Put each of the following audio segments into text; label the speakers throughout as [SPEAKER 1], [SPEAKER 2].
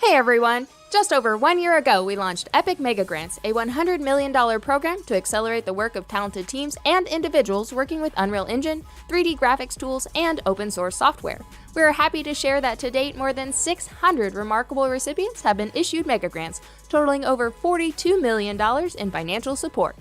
[SPEAKER 1] Hey everyone! Just over 1 year ago, we launched Epic Mega Grants, a $100 million program to accelerate the work of talented teams and individuals working with Unreal Engine, 3D graphics tools, and open source software. We are happy to share that to date, more than 600 remarkable recipients have been issued Mega Grants, totaling over $42 million in financial support.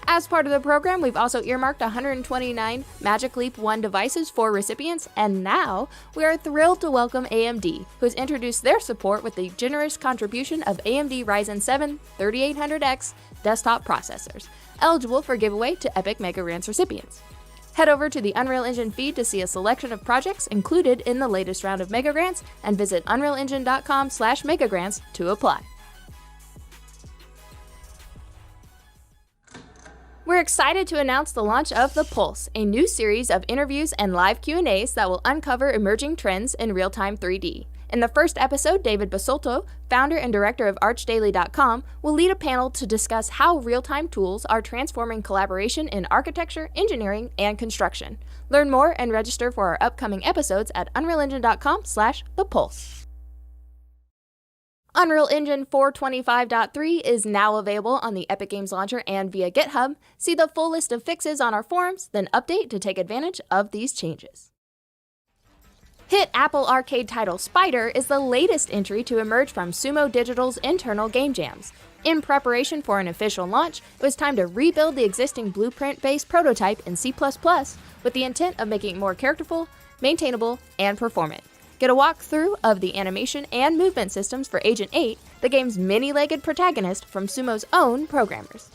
[SPEAKER 1] As part of the program, we've also earmarked 129 Magic Leap 1 devices for recipients, and now we are thrilled to welcome AMD, who has introduced their support with the generous contribution of AMD Ryzen 7 3800X desktop processors, eligible for giveaway to Epic Mega Grants recipients. Head over to the Unreal Engine feed to see a selection of projects included in the latest round of Mega Grants, and visit unrealengine.com/megagrants to apply. We're excited to announce the launch of The Pulse, a new series of interviews and live Q&As that will uncover emerging trends in real-time 3D. In the first episode, David Basolto, founder and director of ArchDaily.com, will lead a panel to discuss how real-time tools are transforming collaboration in architecture, engineering, and construction. Learn more and register for our upcoming episodes at unrealengine.com/thepulse. Unreal Engine 4.25.3 is now available on the Epic Games Launcher and via GitHub. See the full list of fixes on our forums, then update to take advantage of these changes. Hit Apple Arcade title Spider is the latest entry to emerge from Sumo Digital's internal game jams. In preparation for an official launch, it was time to rebuild the existing blueprint-based prototype in C++ with the intent of making it more characterful, maintainable, and performant. Get a walkthrough of the animation and movement systems for Agent 8, the game's many-legged protagonist from Sumo's own programmers.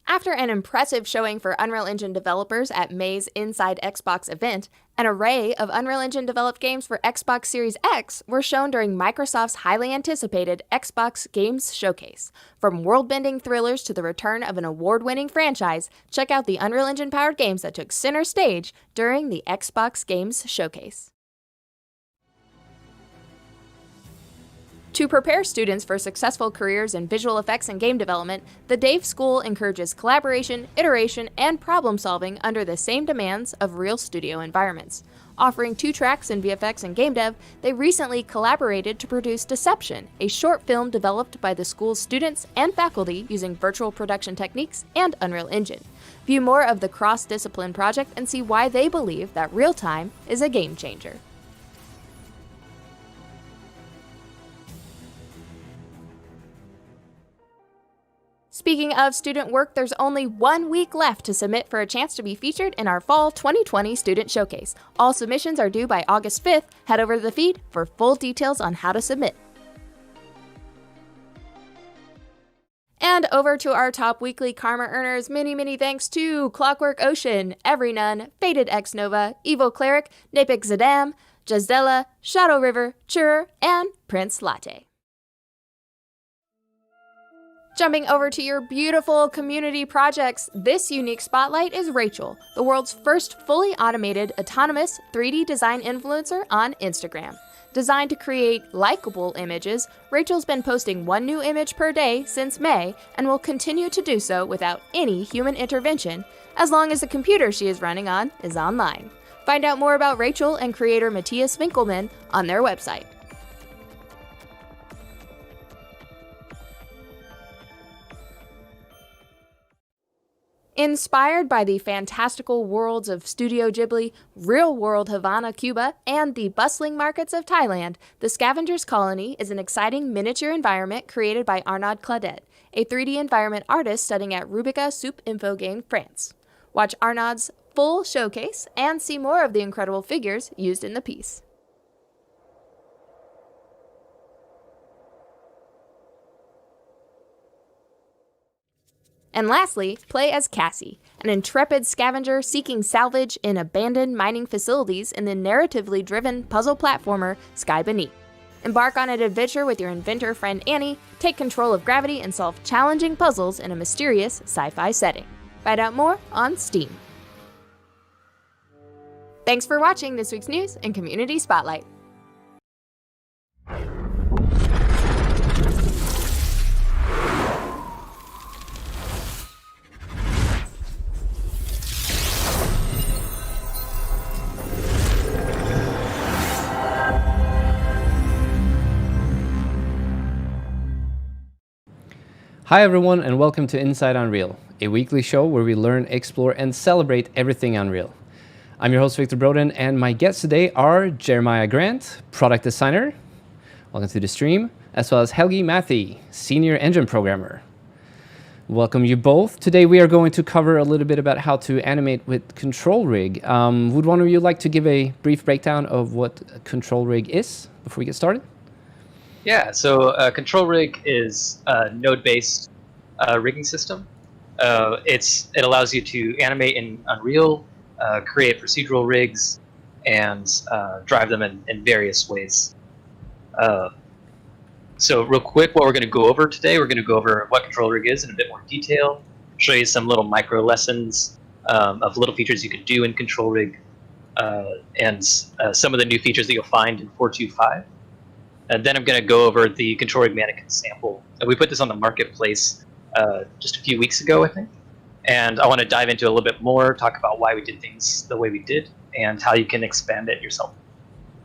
[SPEAKER 1] After an impressive showing for Unreal Engine developers at May's Inside Xbox event, an array of Unreal Engine-developed games for Xbox Series X were shown during Microsoft's highly anticipated Xbox Games Showcase. From world-bending thrillers to the return of an award-winning franchise, check out the Unreal Engine-powered games that took center stage during the Xbox Games Showcase. To prepare students for successful careers in visual effects and game development, the Dave School encourages collaboration, iteration, and problem-solving under the same demands of real studio environments. Offering 2 tracks in VFX and game dev, they recently collaborated to produce Deception, a short film developed by the school's students and faculty using virtual production techniques and Unreal Engine. View more of the cross-discipline project and see why they believe that real-time is a game changer. Speaking of student work, there's only 1 week left to submit for a chance to be featured in our Fall 2020 Student Showcase. All submissions are due by August 5th. Head over to the feed for full details on how to submit. And over to our top weekly Karma earners, many thanks to Clockwork Ocean, Every Nun, Faded Ex Nova, Evil Cleric, Napik Zadam, Jazdella, Shadow River, Chur, and Prince Latte. Jumping over to your beautiful community projects, this unique spotlight is Rachel, the world's first fully automated, autonomous 3D design influencer on Instagram. Designed to create likable images, Rachel's been posting 1 new image per day since May and will continue to do so without any human intervention, as long as the computer she is running on is online. Find out more about Rachel and creator Matthias Winkelmann on their website. Inspired by the fantastical worlds of Studio Ghibli, real-world Havana, Cuba, and the bustling markets of Thailand, the Scavenger's Colony is an exciting miniature environment created by Arnaud Claudet, a 3D environment artist studying at Rubica Soup Infogame, France. Watch Arnaud's full showcase and see more of the incredible figures used in the piece. And lastly, play as Cassie, an intrepid scavenger seeking salvage in abandoned mining facilities in the narratively driven puzzle platformer Sky Beneath. Embark on an adventure with your inventor friend Annie, take control of gravity, and solve challenging puzzles in a mysterious sci-fi setting. Find out more on Steam. Thanks for watching this week's news and Community Spotlight.
[SPEAKER 2] Hi everyone and welcome to Inside Unreal, a weekly show where we learn, explore, and celebrate everything Unreal. I'm your host Victor Broden, and my guests today are Jeremiah Grant, product designer, welcome to the stream, as well as Helgi Matthey, senior engine programmer. Welcome you both. Today we are going to cover a little bit about how to animate with Control Rig. Would one of you like to give a brief breakdown of what Control Rig is before we get started?
[SPEAKER 3] Yeah, so Control Rig is a node-based rigging system. It allows you to animate in Unreal, create procedural rigs, and drive them in various ways. So real quick, what we're going to go over today, we're going to go over what Control Rig is in a bit more detail, show you some little micro lessons of little features you can do in Control Rig, and some of the new features that you'll find in 4.2.5. And then I'm going to go over the Control Rig mannequin sample. And we put this on the marketplace just a few weeks ago, I think. And I want to dive into a little bit more, talk about why we did things the way we did, and how you can expand it yourself.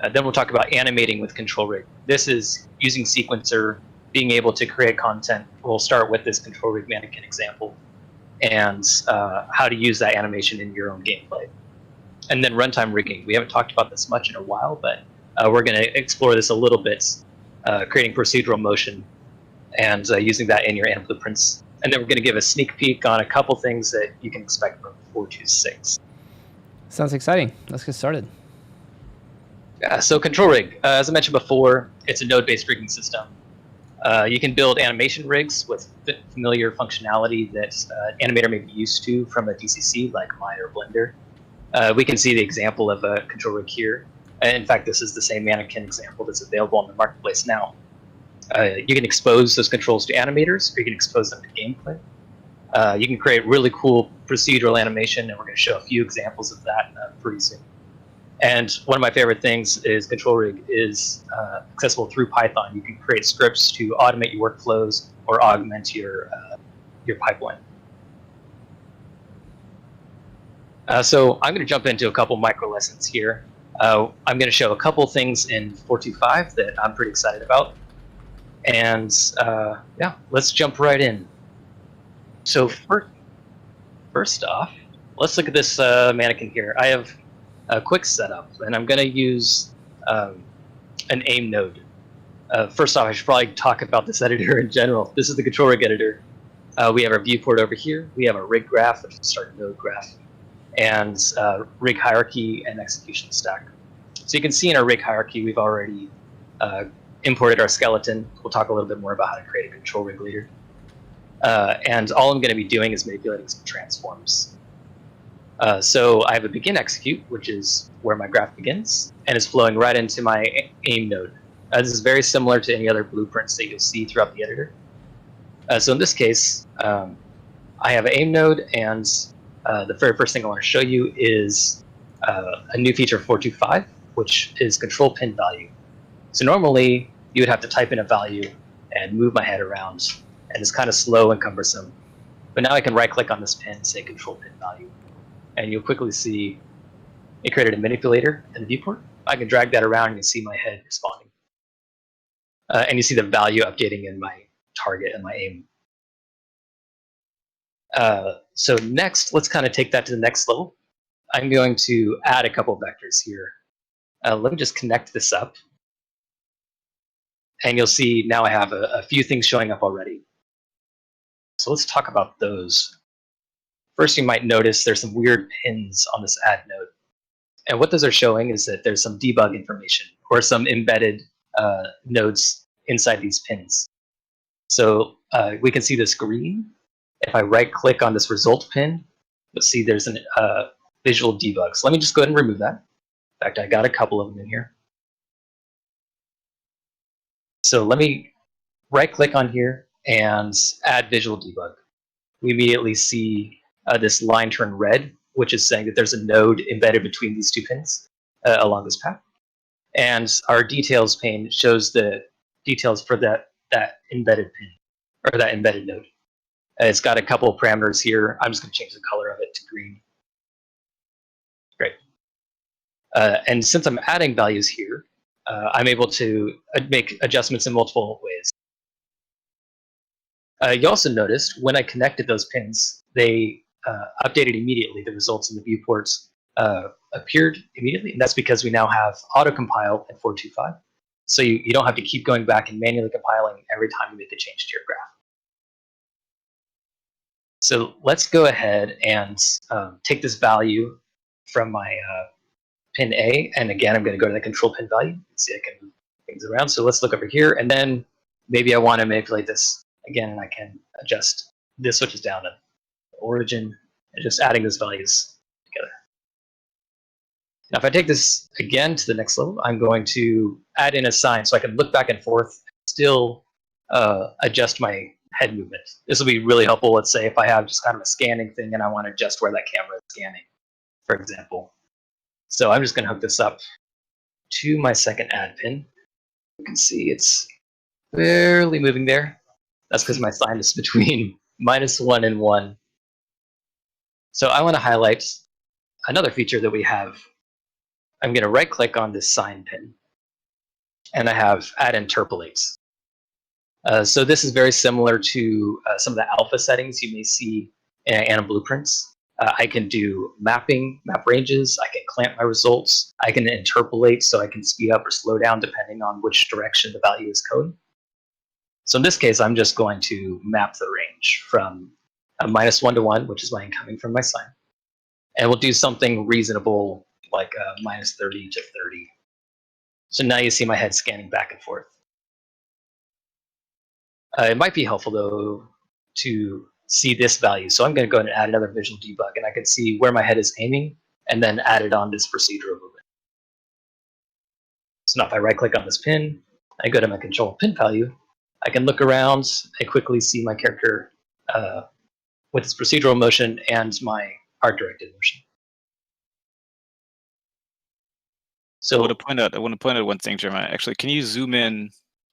[SPEAKER 3] Then we'll talk about animating with Control Rig. This is using Sequencer, being able to create content. We'll start with this Control Rig mannequin example, and how to use that animation in your own gameplay. And then runtime rigging. We haven't talked about this much in a while, but we're going to explore this a little bit, creating procedural motion and using that in your Anim blueprints. And then we're going to give a sneak peek on a couple things that you can expect from 4.2.6.
[SPEAKER 2] Sounds exciting. Let's get started.
[SPEAKER 3] Yeah, so Control Rig, as I mentioned before, it's a node-based rigging system. You can build animation rigs with familiar functionality that an animator may be used to from a DCC like Maya or Blender. We can see the example of a Control Rig here. In fact, this is the same mannequin example that's available on the marketplace now. You can expose those controls to animators, or you can expose them to gameplay. You can create really cool procedural animation, and we're going to show a few examples of that pretty soon. And one of my favorite things is Control Rig is accessible through Python. You can create scripts to automate your workflows or augment your pipeline. So I'm going to jump into a couple micro lessons here. I'm going to show a couple things in 4.2.5 that I'm pretty excited about. And yeah, let's jump right in. So first off, let's look at this mannequin here. I have a quick setup, and I'm going to use an AIM node. First off, I should probably talk about this editor in general. This is the Control Rig editor. We have our viewport over here. We have our rig graph, which is start node graph, and rig hierarchy and execution stack. So you can see in our rig hierarchy, we've already imported our skeleton. We'll talk a little bit more about how to create a Control Rig later. And all I'm going to be doing is manipulating some transforms. So I have a begin execute, which is where my graph begins, and is flowing right into my AIM node. This is very similar to any other blueprints that you'll see throughout the editor. So in this case, I have an AIM node, and the very first thing I want to show you is a new feature 4.2.5, which is control pin value. So normally you would have to type in a value and move my head around, and it's kind of slow and cumbersome. But now I can right click on this pin and say control pin value, and you'll quickly see it created a manipulator in the viewport. I can drag that around and you see my head responding. And you see the value updating in my target and my aim. So next, let's kind of take that to the next level. I'm going to add a couple vectors here. Let me just connect this up. And you'll see now I have a few things showing up already. So let's talk about those. First, you might notice there's some weird pins on this add node. And what those are showing is that there's some debug information or some embedded nodes inside these pins. So we can see this green. If I right click on this result pin, you'll see there's a visual debug. So let me just go ahead and remove that. In fact, I got a couple of them in here. So let me right click on here and add visual debug. We immediately see this line turn red, which is saying that there's a node embedded between these two pins along this path. And our details pane shows the details for that embedded pin, or that embedded node. It's got a couple of parameters here. I'm just going to change the color of it to green. Great. And since I'm adding values here, I'm able to make adjustments in multiple ways. You also noticed when I connected those pins, they updated immediately. The results in the viewports appeared immediately, and that's because we now have auto-compile in 425. So you don't have to keep going back and manually compiling every time you make a change to your graph. So let's go ahead and take this value from my pin A, and again, I'm going to go to the control pin value and see I can move things around. So let's look over here, and then maybe I want to manipulate this again, and I can adjust this switches down to origin and just adding those values together. Now, if I take this again to the next level, I'm going to add in a sign so I can look back and forth, still adjust my head movement. This will be really helpful. Let's say if I have just kind of a scanning thing and I want to adjust where that camera is scanning, for example. So I'm just going to hook this up to my second add pin. You can see it's barely moving there. That's because my sign is between -1 and 1. So I want to highlight another feature that we have. I'm going to right click on this sign pin, and I have add interpolates. So this is very similar to some of the alpha settings you may see in Anim blueprints. I can do mapping, map ranges, I can clamp my results, I can interpolate so I can speed up or slow down depending on which direction the value is coding. So in this case, I'm just going to map the range from -1 to 1, which is my incoming from my sign. And we'll do something reasonable like -30 to 30. So now you see my head scanning back and forth. It might be helpful, though, to see this value. So I'm going to go ahead and add another visual debug, and I can see where my head is aiming, and then add it on this procedural movement. So now if I right-click on this pin, I go to my control pin value, I can look around and quickly see my character with its procedural motion and my art-directed motion. So
[SPEAKER 4] I want to point out one thing, Jeremiah. Actually, can you zoom in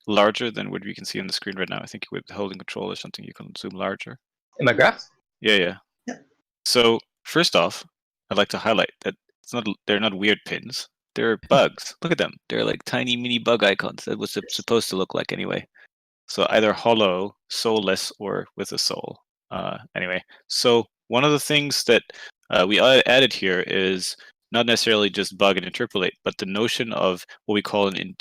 [SPEAKER 4] larger than what we can see on the screen right now? I think with holding control or something, you can zoom larger.
[SPEAKER 3] In my graph?
[SPEAKER 4] Yeah. So first off, I'd like to highlight that they're not weird pins. They're bugs. Look at them. They're like tiny mini bug icons. That was supposed to look like anyway. So either hollow, soulless, or with a soul. Anyway, so one of the things that we added here is not necessarily just bug and interpolate, but the notion of what we call an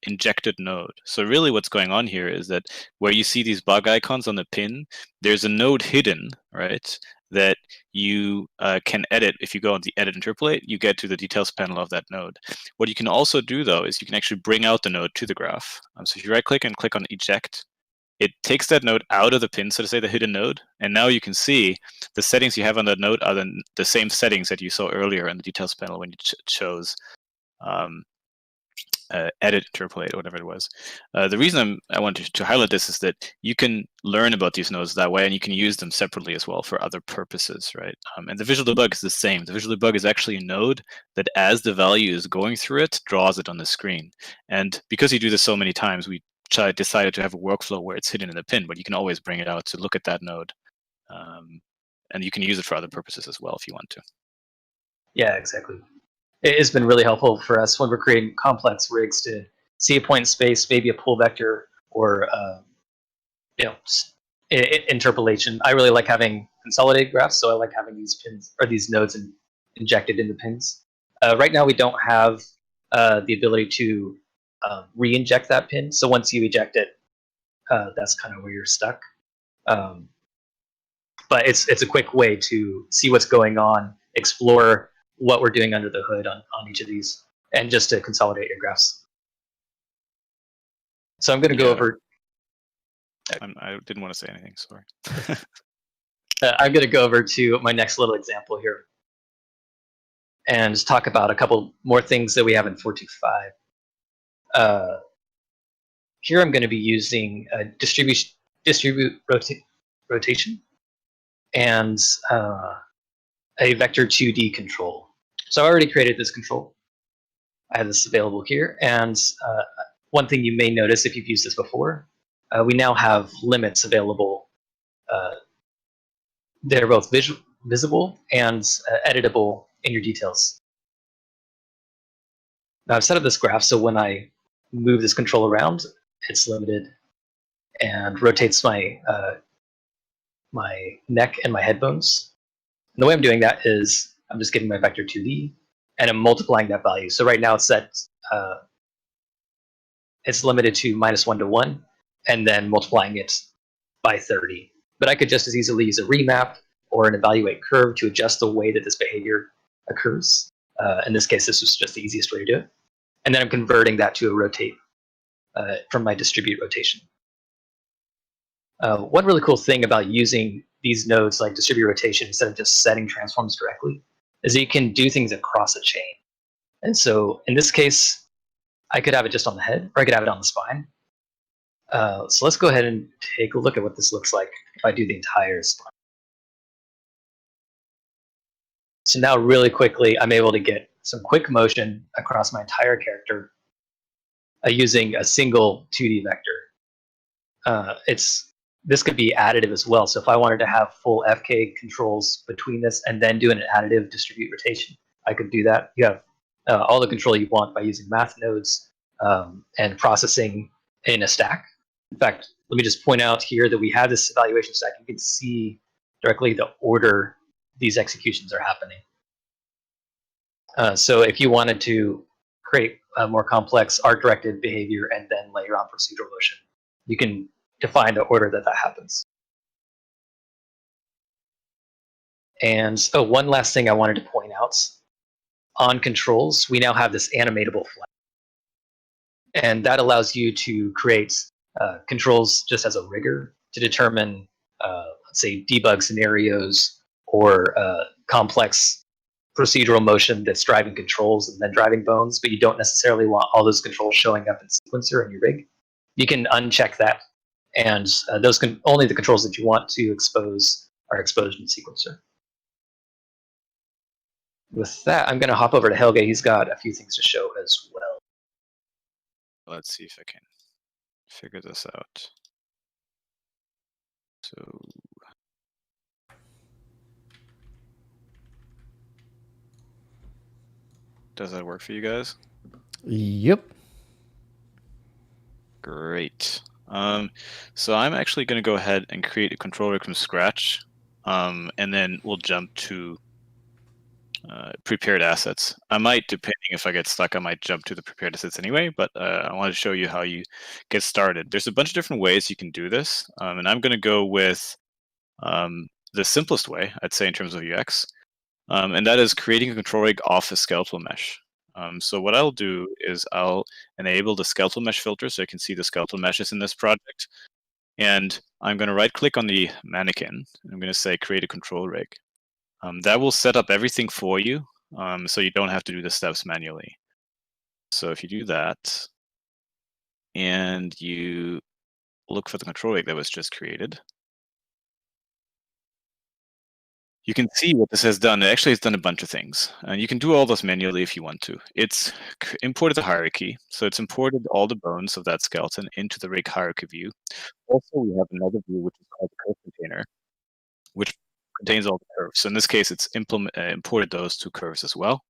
[SPEAKER 4] injected node. So really what's going on here is that where you see these bug icons on the pin, there's a node hidden, right, that you can edit. If you go on the edit interpolate, you get to the details panel of that node. What you can also do, though, is you can actually bring out the node to the graph. So if you right click and click on eject, it takes that node out of the pin, so to say, the hidden node. And now you can see the settings you have on that node are the same settings that you saw earlier in the details panel when you chose edit, interpolate, or whatever it was. The reason I wanted to highlight this is that you can learn about these nodes that way, and you can use them separately as well for other purposes, right? And the visual debug is the same. The visual debug is actually a node that, as the value is going through it, draws it on the screen. And because you do this so many times, we decided to have a workflow where it's hidden in the pin, but you can always bring it out to look at that node. And you can use it for other purposes as well if you want to.
[SPEAKER 3] Yeah, exactly. It has been really helpful for us when we're creating complex rigs to see a point in space, maybe a pull vector, or interpolation. I really like having consolidated graphs, so I like having these pins or these nodes injected in the pins. Right now, we don't have the ability to re-inject that pin. So once you eject it, that's kind of where you're stuck. But it's a quick way to see what's going on, explore what we're doing under the hood on each of these, and just to consolidate your graphs. So I'm going to go over.
[SPEAKER 4] I didn't want to say anything, sorry.
[SPEAKER 3] I'm going to go over to my next little example here and talk about a couple more things that we have in 425. Here I'm going to be using distribute rotation and a vector 2D control. So I already created this control. I have this available here. And one thing you may notice if you've used this before, we now have limits available. They're both visible and editable in your details. Now I've set up this graph so when I move this control around, it's limited and rotates my my neck and my head bones. And the way I'm doing that is I'm just getting my vector 2D and I'm multiplying that value. So right now it's set, it's limited to -1 to 1, and then multiplying it by 30. But I could just as easily use a remap or an evaluate curve to adjust the way that this behavior occurs. In this case, this was just the easiest way to do it. And then I'm converting that to a rotate from my distribute rotation. One really cool thing about using these nodes like distribute rotation instead of just setting transforms directly is that you can do things across a chain. And so in this case, I could have it just on the head, or I could have it on the spine. So let's go ahead and take a look at what this looks like if I do the entire spine. So now really quickly, I'm able to get some quick motion across my entire character using a single 2D vector. This could be additive as well. So if I wanted to have full FK controls between this and then do an additive distribute rotation, I could do that. You have all the control you want by using math nodes and processing in a stack. In fact, let me just point out here that we have this evaluation stack. You can see directly the order these executions are happening. So if you wanted to create a more complex art-directed behavior and then layer on procedural motion, you can define the order that happens. And one last thing I wanted to point out. On controls, we now have this animatable flag. And that allows you to create controls just as a rigor to determine, let's say, debug scenarios or complex procedural motion that's driving controls and then driving bones, but you don't necessarily want all those controls showing up in sequencer in your rig. You can uncheck that, and those can only the controls that you want to expose are exposed in sequencer. With that, I'm going to hop over to Helge. He's got a few things to show as well.
[SPEAKER 4] Let's see if I can figure this out. So does that work for you guys?
[SPEAKER 2] Yep.
[SPEAKER 4] Great. So I'm actually going to go ahead and create a control rig from scratch, and then we'll jump to prepared assets. I might, depending if I get stuck, I might jump to the prepared assets anyway, but I want to show you how you get started. There's a bunch of different ways you can do this, and I'm going to go with the simplest way, I'd say, in terms of UX, and that is creating a control rig off a skeletal mesh. So what I'll do is I'll enable the skeletal mesh filter so you can see the skeletal meshes in this project. And I'm going to right click on the mannequin. I'm going to say create a control rig. That will set up everything for you, so you don't have to do the steps manually. So if you do that and you look for the control rig that was just created, you can see what this has done. It actually has done a bunch of things. And you can do all this manually if you want to. It's imported the hierarchy. So it's imported all the bones of that skeleton into the rig hierarchy view. Also, we have another view, which is called the curve container, which contains all the curves. So in this case, it's imported those two curves as well.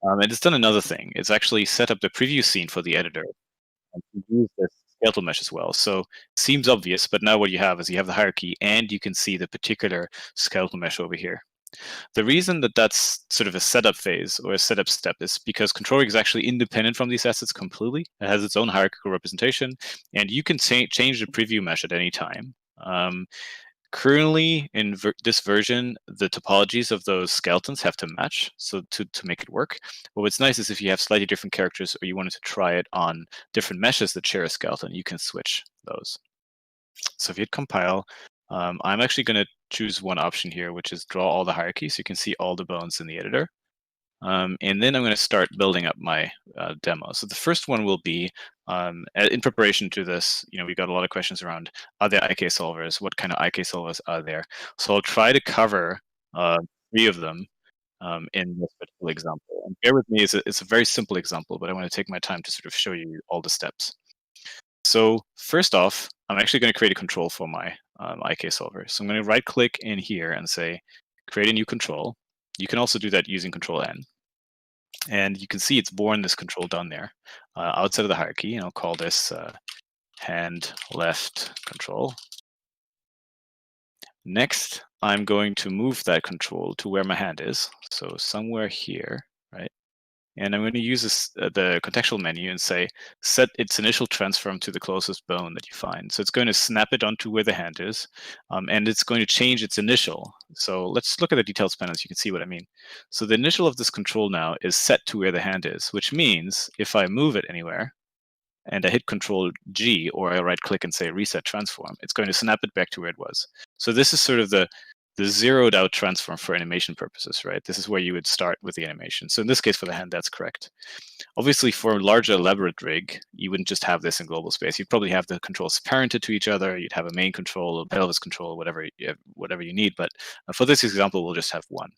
[SPEAKER 4] And it's done another thing. It's actually set up the preview scene for the editor and use this skeletal mesh as well. So it seems obvious, but now what you have is you have the hierarchy and you can see the particular skeletal mesh over here. The reason that that's sort of a setup phase or a setup step is because control rig is actually independent from these assets completely. It has its own hierarchical representation, and you can change the preview mesh at any time. Currently, in this version, the topologies of those skeletons have to match so to make it work. But what's nice is if you have slightly different characters or you wanted to try it on different meshes that share a skeleton, you can switch those. So if you hit compile, I'm actually going to choose one option here, which is draw all the hierarchies. So you can see all the bones in the editor. And then I'm going to start building up my demo. So the first one will be, in preparation to this, we got a lot of questions around, are there IK solvers? What kind of IK solvers are there? So I'll try to cover 3 of them in this particular example. And bear with me, it's a very simple example, but I want to take my time to sort of show you all the steps. So first off, I'm actually going to create a control for my IK solver. So I'm going to right click in here and say, create a new control. You can also do that using Control N. And you can see it's born this control down there outside of the hierarchy. And I'll call this hand left control. Next, I'm going to move that control to where my hand is. So somewhere here, right? And I'm going to use the contextual menu and say, set its initial transform to the closest bone that you find. So it's going to snap it onto where the hand is, and it's going to change its initial. So let's look at the details panel so you can see what I mean. So the initial of this control now is set to where the hand is, which means if I move it anywhere, and I hit Control G, or I right click and say reset transform, it's going to snap it back to where it was. So this is sort of the zeroed out transform for animation purposes, right? This is where you would start with the animation. So in this case for the hand, that's correct. Obviously for a larger elaborate rig, you wouldn't just have this in global space. You'd probably have the controls parented to each other. You'd have a main control, a pelvis control, whatever you need. But for this example, we'll just have one.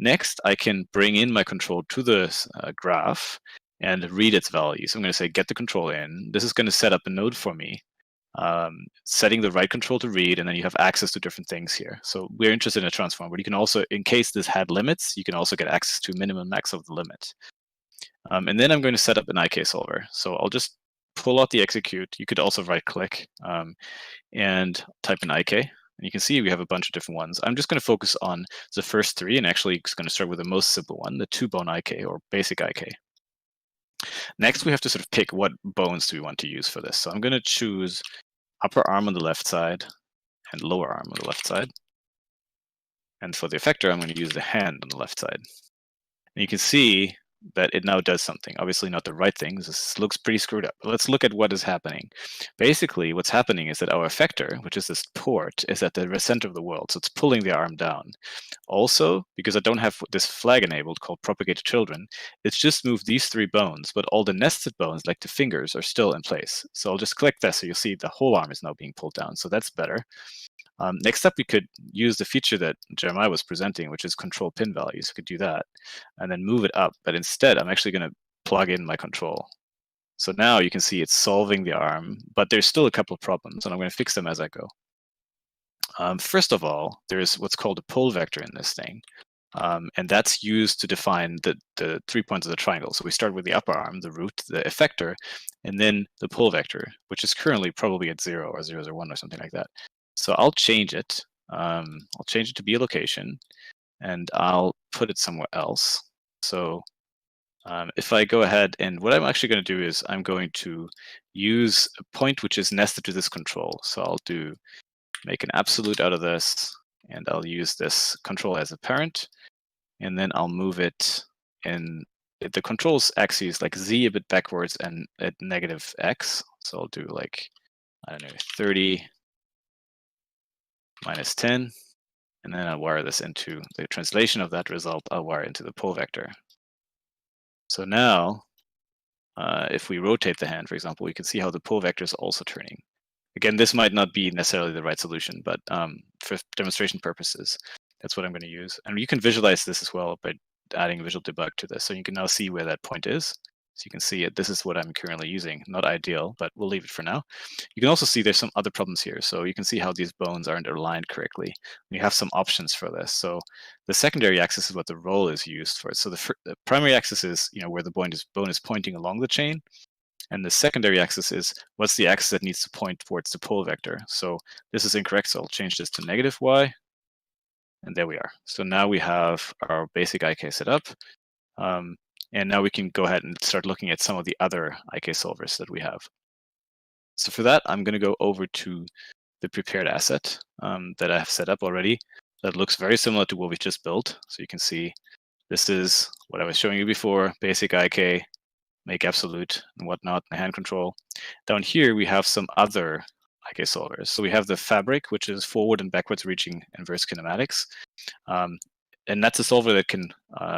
[SPEAKER 4] Next, I can bring in my control to the graph and read its value. So I'm going to say get the control in. This is going to set up a node for me, setting the right control to read, and then you have access to different things here. So we're interested in a transform, but you can also, in case this had limits, you can also get access to minimum max of the limit. And then I'm going to set up an IK solver. So I'll just pull out the execute. You could also right click and type in IK. And you can see we have a bunch of different ones. I'm just going to focus on the first three, and actually it's going to start with the most simple one, the 2-bone IK or basic IK. Next, we have to sort of pick what bones do we want to use for this. So I'm going to choose upper arm on the left side and lower arm on the left side. And for the effector, I'm going to use the hand on the left side. And you can see that it now does something. Obviously not the right thing. This looks pretty screwed up. But let's look at what is happening. Basically, what's happening is that our effector, which is this port, is at the center of the world. So it's pulling the arm down. Also, because I don't have this flag enabled called propagate to children, it's just moved these 3 bones, but all the nested bones, like the fingers, are still in place. So I'll just click this, so you'll see the whole arm is now being pulled down. So that's better. Next up, we could use the feature that Jeremiah was presenting, which is control pin values. We could do that and then move it up. But instead, I'm actually going to plug in my control. So now you can see it's solving the arm, but there's still a couple of problems, and I'm going to fix them as I go. First of all, there's what's called a pull vector in this thing. And that's used to define the 3 points of the triangle. So we start with the upper arm, the root, the effector, and then the pull vector, which is currently probably at 0 or 0, 0, 1 or something like that. So I'll change it. I'll change it to be a location, and I'll put it somewhere else. So if I go ahead, and what I'm actually going to do is I'm going to use a point which is nested to this control. So I'll make an absolute out of this, and I'll use this control as a parent, and then I'll move it in the control's axis like Z a bit backwards and at -x. So I'll do like, I don't know, 30 minus 10, and then I'll wire this into the translation of that result. I'll wire into the pull vector. So now, if we rotate the hand, for example, we can see how the pull vector is also turning. Again, this might not be necessarily the right solution, but for demonstration purposes, that's what I'm going to use. And you can visualize this as well by adding visual debug to this. So you can now see where that point is. So you can see it. This is what I'm currently using. Not ideal, but we'll leave it for now. You can also see there's some other problems here. So you can see how these bones aren't aligned correctly. You have some options for this. So the secondary axis is what the roll is used for. So the primary axis is where the bone is pointing along the chain. And the secondary axis is what's the axis that needs to point towards the pull vector. So this is incorrect, so I'll change this to -y. And there we are. So now we have our basic IK set up. And now we can go ahead and start looking at some of the other IK solvers that we have. So for that, I'm going to go over to the prepared asset that I have set up already. That looks very similar to what we just built. So you can see this is what I was showing you before, basic IK, make absolute and whatnot, and hand control. Down here, we have some other IK solvers. So we have the fabric, which is forward and backwards reaching inverse kinematics. And that's a solver that can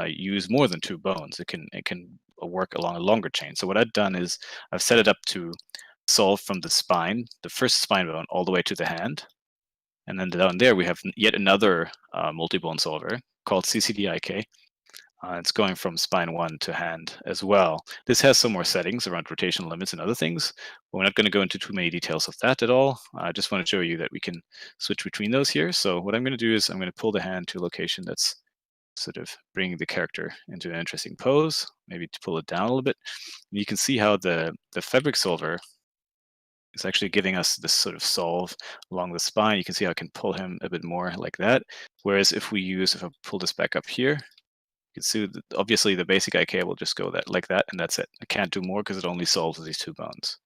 [SPEAKER 4] use more than 2 bones. It can work along a longer chain. So what I've done is I've set it up to solve from the spine, the first spine bone, all the way to the hand. And then down there, we have yet another multi-bone solver called CCDIK. It's going from spine 1 to hand as well. This has some more settings around rotational limits and other things, but we're not going to go into too many details of that at all. I just want to show you that we can switch between those here. So what I'm going to do is I'm going to pull the hand to a location that's sort of bringing the character into an interesting pose, maybe to pull it down a little bit. And you can see how the fabric solver It's actually giving us this sort of solve along the spine. You can see how I can pull him a bit more like that. Whereas if I pull this back up here, you can see that obviously the basic IK will just go like that, and that's it. I can't do more because it only solves these 2 bones.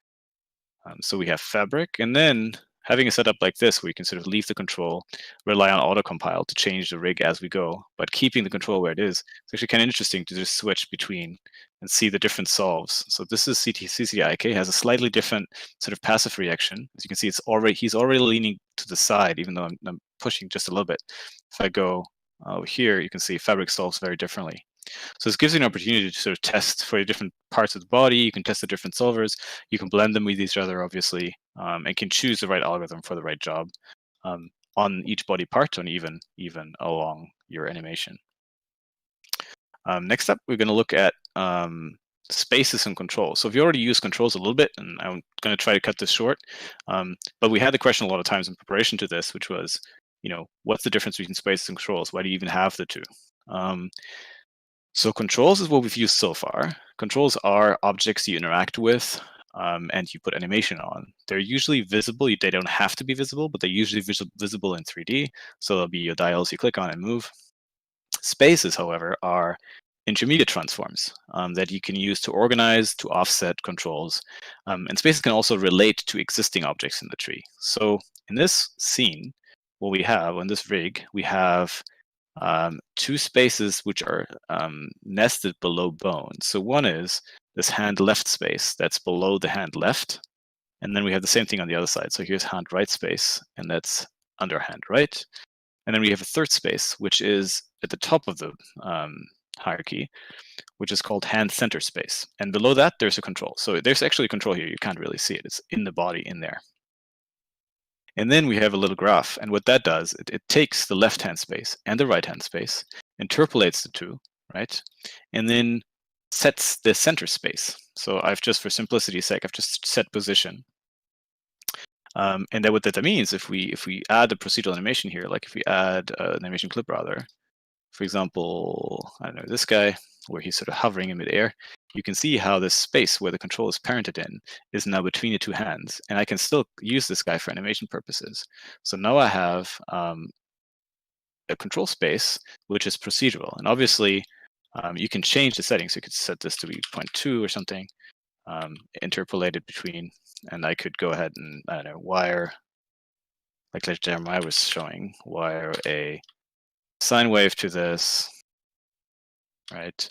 [SPEAKER 4] So we have fabric, and then having a setup like this where you can sort of leave the control, rely on autocompile to change the rig as we go, but keeping the control where it is, it's actually kind of interesting to just switch between and see the different solves. So this is CCIK, has a slightly different sort of passive reaction. As you can see, he's already leaning to the side, even though I'm pushing just a little bit. If I go over here, you can see fabric solves very differently. So this gives you an opportunity to sort of test for different parts of the body. You can test the different solvers. You can blend them with each other, obviously, and can choose the right algorithm for the right job on each body part, and even along your animation. Next up, we're going to look at spaces and controls. So if you already used controls a little bit, and I'm going to try to cut this short, but we had the question a lot of times in preparation to this, which was, what's the difference between spaces and controls? Why do you even have the two? So controls is what we've used so far. Controls are objects you interact with and you put animation on. They're usually visible. They don't have to be visible, but they're usually visible in 3D. So they'll be your dials you click on and move. Spaces, however, are intermediate transforms that you can use to organize, to offset controls. And spaces can also relate to existing objects in the tree. So in this scene, what we have on this rig, we have 2 spaces which are nested below bones. So one is this hand left space that's below the hand left. And then we have the same thing on the other side. So here's hand right space, and that's under hand right. And then we have a third space, which is at the top of the hierarchy, which is called hand center space. And below that, there's a control. So there's actually a control here. You can't really see it. It's in the body in there. And then we have a little graph. And what that does, it takes the left-hand space and the right-hand space, interpolates the two, right? And then sets the center space. So I've just, for simplicity's sake, I've just set position. And then what that means, if we add a procedural animation here, like if we add an animation clip rather, for example, I don't know, this guy, where he's sort of hovering in midair, you can see how this space where the control is parented in is now between the 2 hands. And I can still use this guy for animation purposes. So now I have a control space, which is procedural. And obviously, you can change the settings. You could set this to be 0.2 or something, interpolated between, and I could go ahead and, I don't know, wire, like Jeremiah was showing, wire a sine wave to this, right?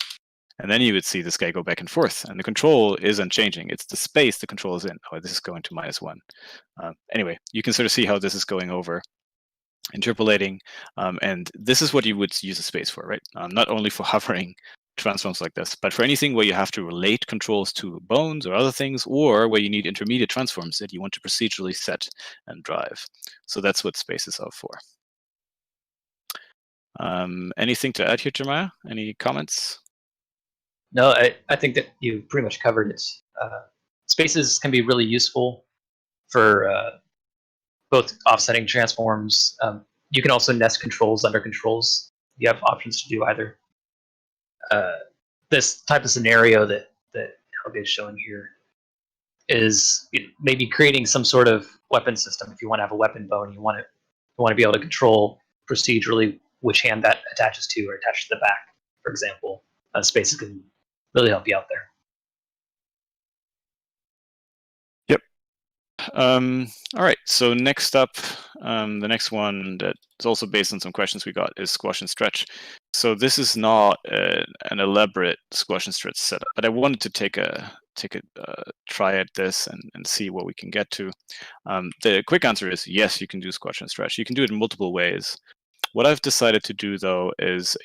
[SPEAKER 4] And then you would see this guy go back and forth, and the control is unchanging. It's the space the control is in. Oh, this is going to -1. Anyway, you can sort of see how this is going over, interpolating, and this is what you would use a space for, right? Not only for hovering transforms like this, but for anything where you have to relate controls to bones or other things, or where you need intermediate transforms that you want to procedurally set and drive. So that's what spaces are for. Anything to add here, Jeremiah? Any comments?
[SPEAKER 3] No, I think that you pretty much covered it. Spaces can be really useful for both offsetting transforms. You can also nest controls under controls. You have options to do either. This type of scenario that Helge is showing here is maybe creating some sort of weapon system. If you want to have a weapon bone, you want to be able to control procedurally which hand that attaches to or attaches to the back, for example. Spaces can really help you out there.
[SPEAKER 4] Yep. All right. So next up, the next one that is also based on some questions we got is squash and stretch. So this is not an elaborate squash and stretch setup, but I wanted to take a try at this and see what we can get to. The quick answer is yes, you can do squash and stretch. You can do it in multiple ways. What I've decided to do, though, is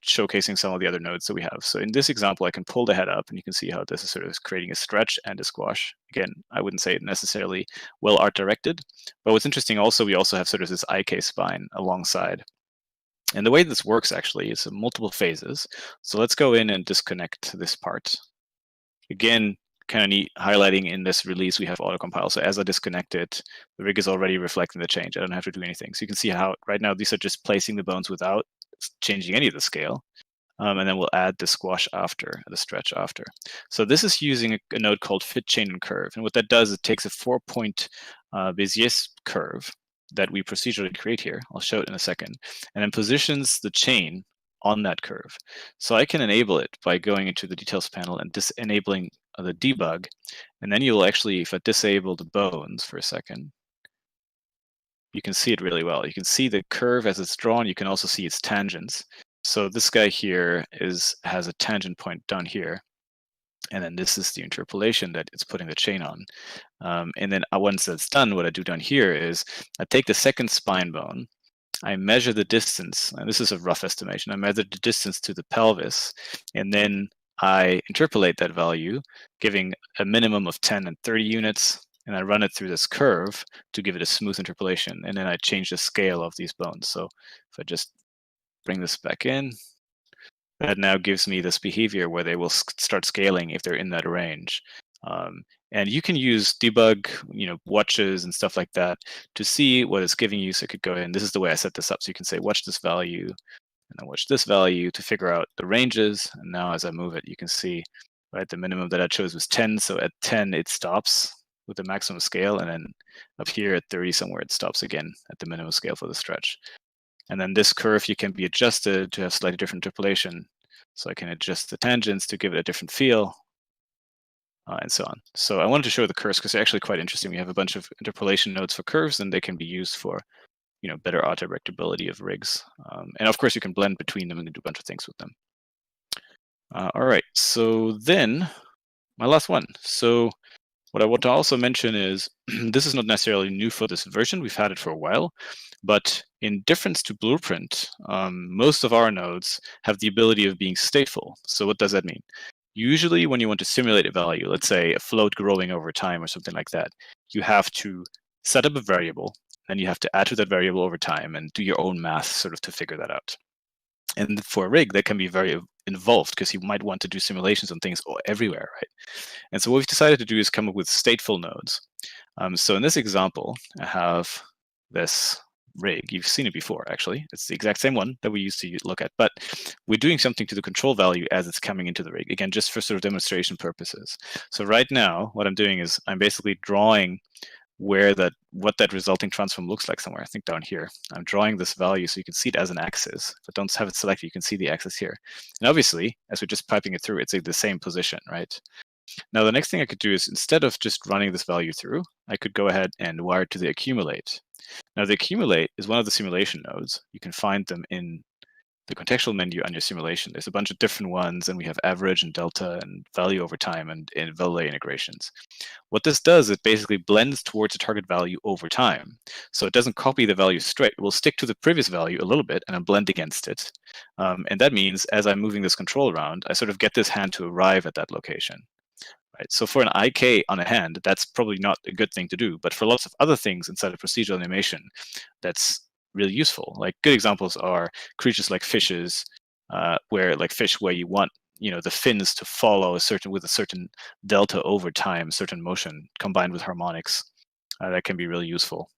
[SPEAKER 4] showcasing some of the other nodes that we have. So in this example, I can pull the head up, and you can see how this is sort of creating a stretch and a squash. Again, I wouldn't say it necessarily well art directed, but what's interesting also, we also have sort of this IK spine alongside. And the way this works actually is multiple phases. So let's go in and disconnect this part. Again, kind of neat, highlighting in this release we have autocompile. So as I disconnect it, the rig is already reflecting the change. I don't have to do anything. So you can see how right now these are just placing the bones without changing any of the scale. and then we'll add the squash after, the stretch after. So this is using a node called fit, chain, and curve. And what that does, it takes a 4-point Bézier curve that we procedurally create here. I'll show it in a second. And then positions the chain on that curve. So I can enable it by going into the details panel and enabling the debug. And then you'll actually, if I disable the bones for a second, you can see it really well. You can see the curve as it's drawn. You can also see its tangents. So this guy here has a tangent point down here. And then this is the interpolation that it's putting the chain on. And then once that's done, what I do down here is I take the second spine bone, I measure the distance, and this is a rough estimation. I measure the distance to the pelvis, and then I interpolate that value, giving a minimum of 10 and 30 units, and I run it through this curve to give it a smooth interpolation, and then I change the scale of these bones. So if I just bring this back in, that now gives me this behavior where they will start scaling if they're in that range. And you can use debug, watches and stuff like that to see what it's giving you. So it could go in. This is the way I set this up. So you can say, watch this value, and then watch this value to figure out the ranges. And now as I move it, you can see, right, the minimum that I chose was 10. So at 10, it stops with the maximum scale. And then up here at 30 somewhere, it stops again at the minimum scale for the stretch. And then this curve, you can be adjusted to have slightly different interpolation. So I can adjust the tangents to give it a different feel, and so on. So I wanted to show the curves because they're actually quite interesting. We have a bunch of interpolation nodes for curves, and they can be used for, better auto-directability of rigs. And of course, you can blend between them and do a bunch of things with them. All right, so then my last one. So what I want to also mention is this is not necessarily new for this version. We've had it for a while. But in difference to Blueprint, most of our nodes have the ability of being stateful. So what does that mean? Usually when you want to simulate a value, let's say a float growing over time or something like that, you have to set up a variable, then you have to add to that variable over time and do your own math sort of to figure that out. And for a rig, that can be very involved because you might want to do simulations on things everywhere, right? And so what we've decided to do is come up with stateful nodes. So in this example, I have this rig. You've seen it before, actually. It's the exact same one that we used to look at, but we're doing something to the control value as it's coming into the rig, again, just for sort of demonstration purposes. So right now, what I'm doing is I'm basically drawing what that resulting transform looks like somewhere. I think down here. I'm drawing this value so you can see it as an axis. If I don't have it selected, you can see the axis here. And obviously, as we're just piping it through, it's like the same position, right? Now, the next thing I could do is instead of just running this value through, I could go ahead and wire to the accumulate. Now, the accumulate is one of the simulation nodes. You can find them in the contextual menu on your simulation. There's a bunch of different ones, and we have average and delta and value over time and Valet integrations. What this does, it basically blends towards a target value over time. So it doesn't copy the value straight. It will stick to the previous value a little bit and then blend against it. And that means as I'm moving this control around, I sort of get this hand to arrive at that location. Right? So for an IK on a hand, that's probably not a good thing to do. But for lots of other things inside of procedural animation, that's really useful. Like good examples are creatures like fishes, where you want the fins to follow with a certain delta over time, certain motion combined with harmonics. That can be really useful.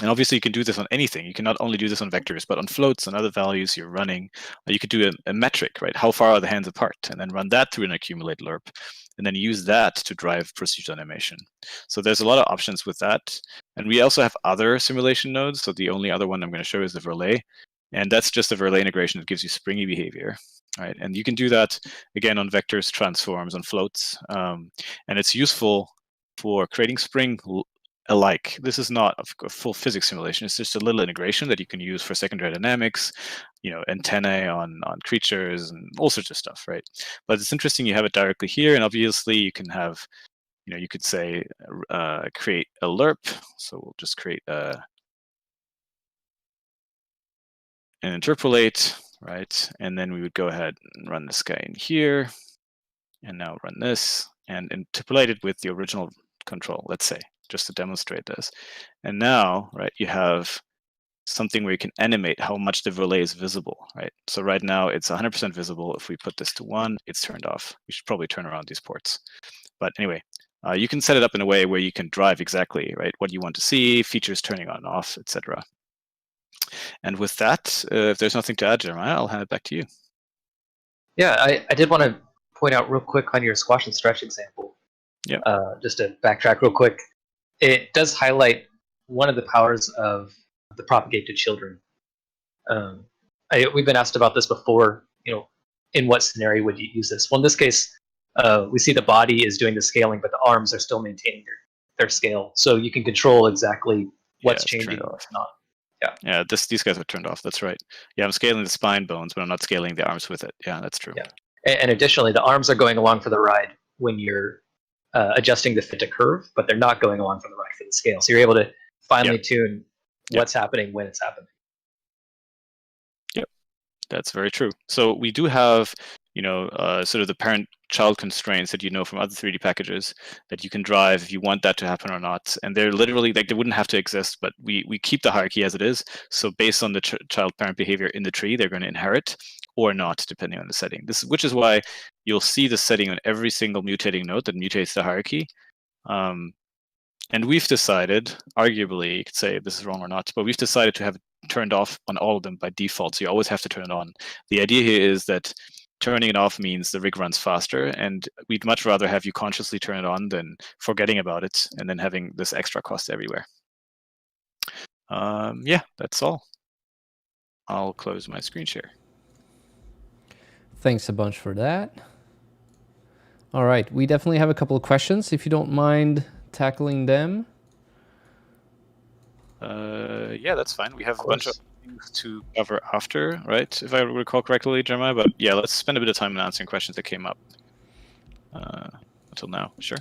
[SPEAKER 4] And obviously, you can do this on anything. You can not only do this on vectors, but on floats and other values you're running. You could do a metric, right? How far are the hands apart? And then run that through an accumulate lerp, and then use that to drive procedural animation. So there's a lot of options with that. And we also have other simulation nodes. So the only other one I'm going to show is the Verlet. And that's just a Verlet integration that gives you springy behavior, right? And you can do that, again, on vectors, transforms, on floats. And it's useful for creating spring alike. This is not a full physics simulation. It's just a little integration that you can use for secondary dynamics, antennae on creatures and all sorts of stuff, right? But it's interesting you have it directly here, and obviously you can have, you could say create a lerp. So we'll just create an interpolate, right? And then we would go ahead and run this guy in here, and now run this and interpolate it with the original control, let's say, just to demonstrate this. And now, right, you have something where you can animate how much the Verlet is visible, right? So right now it's 100% visible. If we put this to 1, it's turned off. We should probably turn around these ports. But anyway, you can set it up in a way where you can drive exactly, right, what you want to see, features turning on and off, etc. And with that, if there's nothing to add, Jeremiah, I'll hand it back to you.
[SPEAKER 3] Yeah, I did want to point out real quick on your squash and stretch example.
[SPEAKER 4] Yep.
[SPEAKER 3] Just to backtrack real quick, it does highlight one of the powers of the propagate to children. We've been asked about this before. In what scenario would you use this? Well, in this case, we see the body is doing the scaling, but the arms are still maintaining their scale. So you can control exactly what's changing and what's not.
[SPEAKER 4] Yeah, these guys are turned off. That's right. Yeah, I'm scaling the spine bones, but I'm not scaling the arms with it. Yeah, that's true.
[SPEAKER 3] Yeah. And additionally, the arms are going along for the ride when you're adjusting the fit to curve, but they're not going along for the ride for the scale. So you're able to finely tune what's happening when it's happening.
[SPEAKER 4] Yep, that's very true. So we do have, sort of the parent-child constraints that from other 3D packages that you can drive if you want that to happen or not. And they're literally they wouldn't have to exist, but we keep the hierarchy as it is. So based on the child-parent behavior in the tree, they're going to inherit or not, depending on the setting. Which is why you'll see the setting on every single mutating node that mutates the hierarchy. And we've decided, arguably, you could say this is wrong or not, but we've decided to have it turned off on all of them by default. So you always have to turn it on. The idea here is that turning it off means the rig runs faster, and we'd much rather have you consciously turn it on than forgetting about it and then having this extra cost everywhere. Yeah, that's all. I'll close my screen share.
[SPEAKER 2] Thanks a bunch for that. All right, we definitely have a couple of questions, if you don't mind tackling them.
[SPEAKER 4] Yeah, that's fine. We have a bunch of things to cover after, right? If I recall correctly, Jeremiah. But yeah, let's spend a bit of time on answering questions that came up until now. Sure.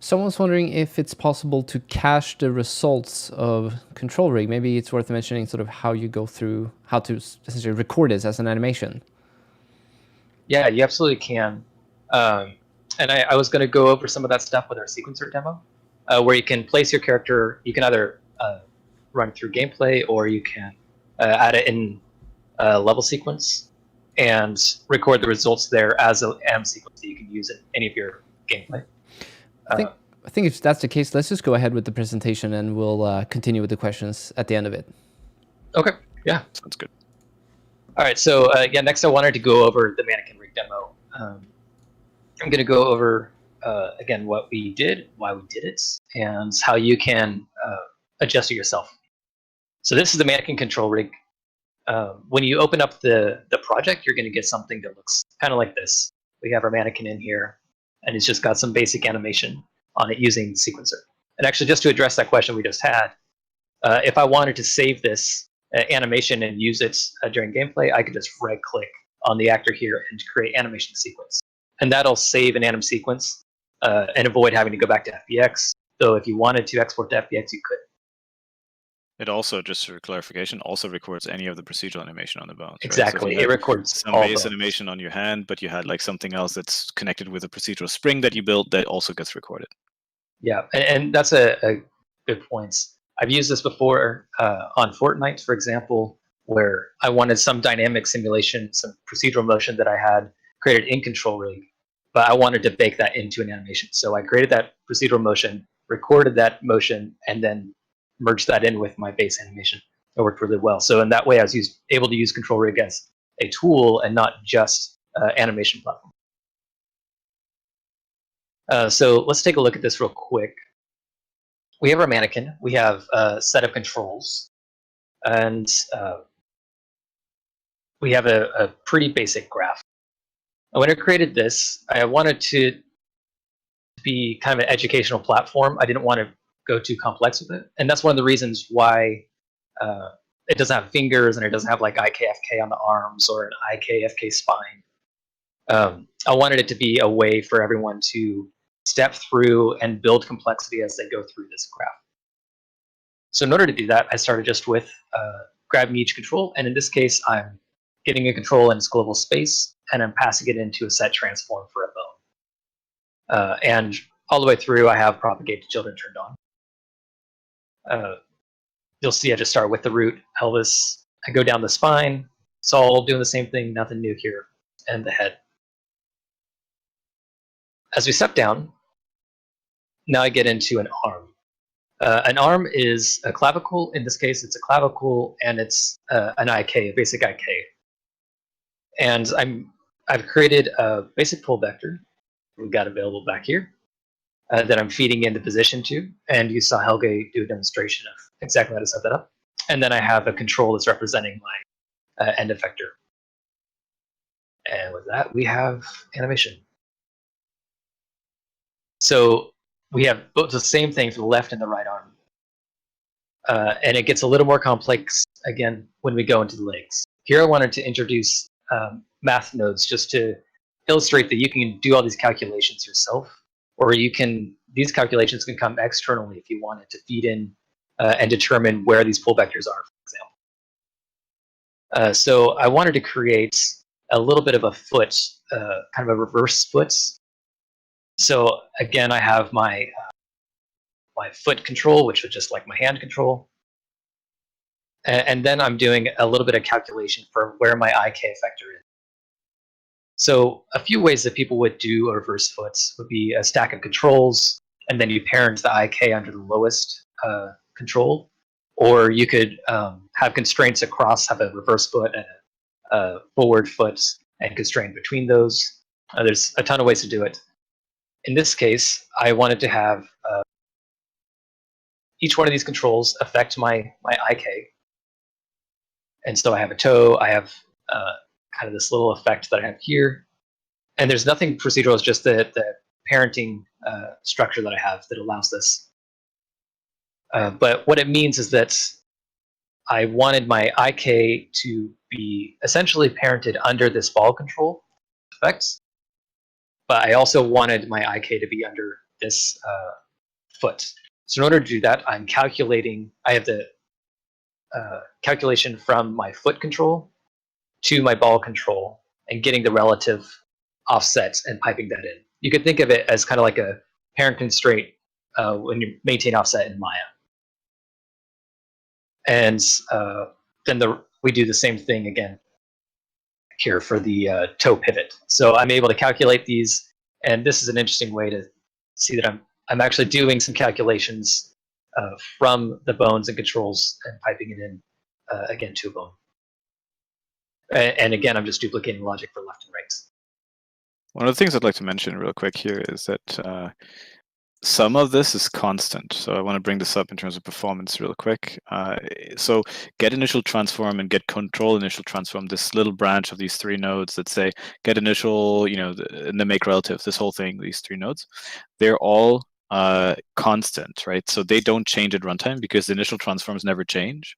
[SPEAKER 2] Someone's wondering if it's possible to cache the results of control rig. Maybe it's worth mentioning sort of how you go through, how to essentially record this as an animation.
[SPEAKER 3] Yeah, you absolutely can. And I was going to go over some of that stuff with our sequencer demo, where you can place your character. You can either run through gameplay, or you can add it in a level sequence and record the results there as an anim sequence that you can use in any of your gameplay.
[SPEAKER 2] I think if that's the case, let's just go ahead with the presentation and we'll continue with the questions at the end of it.
[SPEAKER 3] Okay, yeah.
[SPEAKER 4] Sounds good.
[SPEAKER 3] All right, so next I wanted to go over the mannequin rig demo. I'm going to go over, again, what we did, why we did it, and how you can adjust it yourself. So this is the mannequin control rig. When you open up the project, you're going to get something that looks kind of like this. We have our mannequin in here, and it's just got some basic animation on it using sequencer. And actually, just to address that question we just had, if I wanted to save this animation and use it during gameplay, I could just right-click on the actor here and create animation sequence. And that'll save an anim sequence and avoid having to go back to FBX. So if you wanted to export to FBX, you could.
[SPEAKER 4] It also, just for clarification, also records any of the procedural animation on the bones.
[SPEAKER 3] Exactly,
[SPEAKER 4] right? So
[SPEAKER 3] it records
[SPEAKER 4] some
[SPEAKER 3] all
[SPEAKER 4] base
[SPEAKER 3] bones.
[SPEAKER 4] animation on your hand, but you had like something else that's connected with a procedural spring that you built that also gets recorded.
[SPEAKER 3] Yeah, and that's a good point. I've used this before on Fortnite, for example, where I wanted some dynamic simulation, some procedural motion that I had created in Control Rig, but I wanted to bake that into an animation. So I created that procedural motion, recorded that motion, and then merged that in with my base animation. It worked really well. So in that way, I was able to use Control Rig as a tool and not just animation platform. So let's take a look at this real quick. We have our mannequin. We have a set of controls, and we have a pretty basic graph. And when I created this, I wanted to be kind of an educational platform. I didn't want to go too complex with it, and that's one of the reasons why it doesn't have fingers and it doesn't have like IKFK on the arms or an IKFK spine. I wanted it to be a way for everyone to step through and build complexity as they go through this graph. So in order to do that, I started just with grabbing each control, and in this case, I'm getting a control in its global space, and I'm passing it into a set transform for a bone. And all the way through, I have propagate to children turned on. You'll see I just start with the root, pelvis. I go down the spine. It's all doing the same thing, nothing new here, and the head. As we step down, now I get into an arm. An arm is a clavicle. In this case, it's a clavicle, and it's an IK, a basic IK. And I've created a basic pull vector we've got available back here that I'm feeding in the position to. And you saw Helge do a demonstration of exactly how to set that up. And then I have a control that's representing my end effector. And with that, we have animation. So we have both the same thing for the left and the right arm. And it gets a little more complex, again, when we go into the legs. Here I wanted to introduce math nodes just to illustrate that you can do all these calculations yourself, or these calculations can come externally if you wanted to feed in and determine where these pull vectors are, for example. So I wanted to create a little bit of a foot, kind of a reverse foot. So again, I have my foot control, which is just like my hand control. And then I'm doing a little bit of calculation for where my IK effector is. So a few ways that people would do a reverse foot would be a stack of controls, and then you parent the IK under the lowest control. Or you could have constraints across, have a reverse foot and a forward foot, and constrain between those. There's a ton of ways to do it. In this case, I wanted to have each one of these controls affect my IK. And so I have a toe, I have kind of this little effect that I have here. And there's nothing procedural, it's just the parenting structure that I have that allows this. But what it means is that I wanted my IK to be essentially parented under this ball control effect. But I also wanted my IK to be under this foot. So in order to do that, I'm calculating, I have the calculation from my foot control to my ball control and getting the relative offsets and piping that in. You could think of it as kind of like a parent constraint when you maintain offset in Maya. And then we do the same thing again here for the toe pivot. So I'm able to calculate these, and this is an interesting way to see that I'm actually doing some calculations from the bones and controls and piping it in again to a bone. And again, I'm just duplicating logic for left and right.
[SPEAKER 4] One of the things I'd like to mention real quick here is that some of this is constant. So I want to bring this up in terms of performance real quick. So get initial transform and get control initial transform, this little branch of these three nodes that say get initial, and then make relative, this whole thing, these three nodes, they're all constant, right? So they don't change at runtime because the initial transforms never change.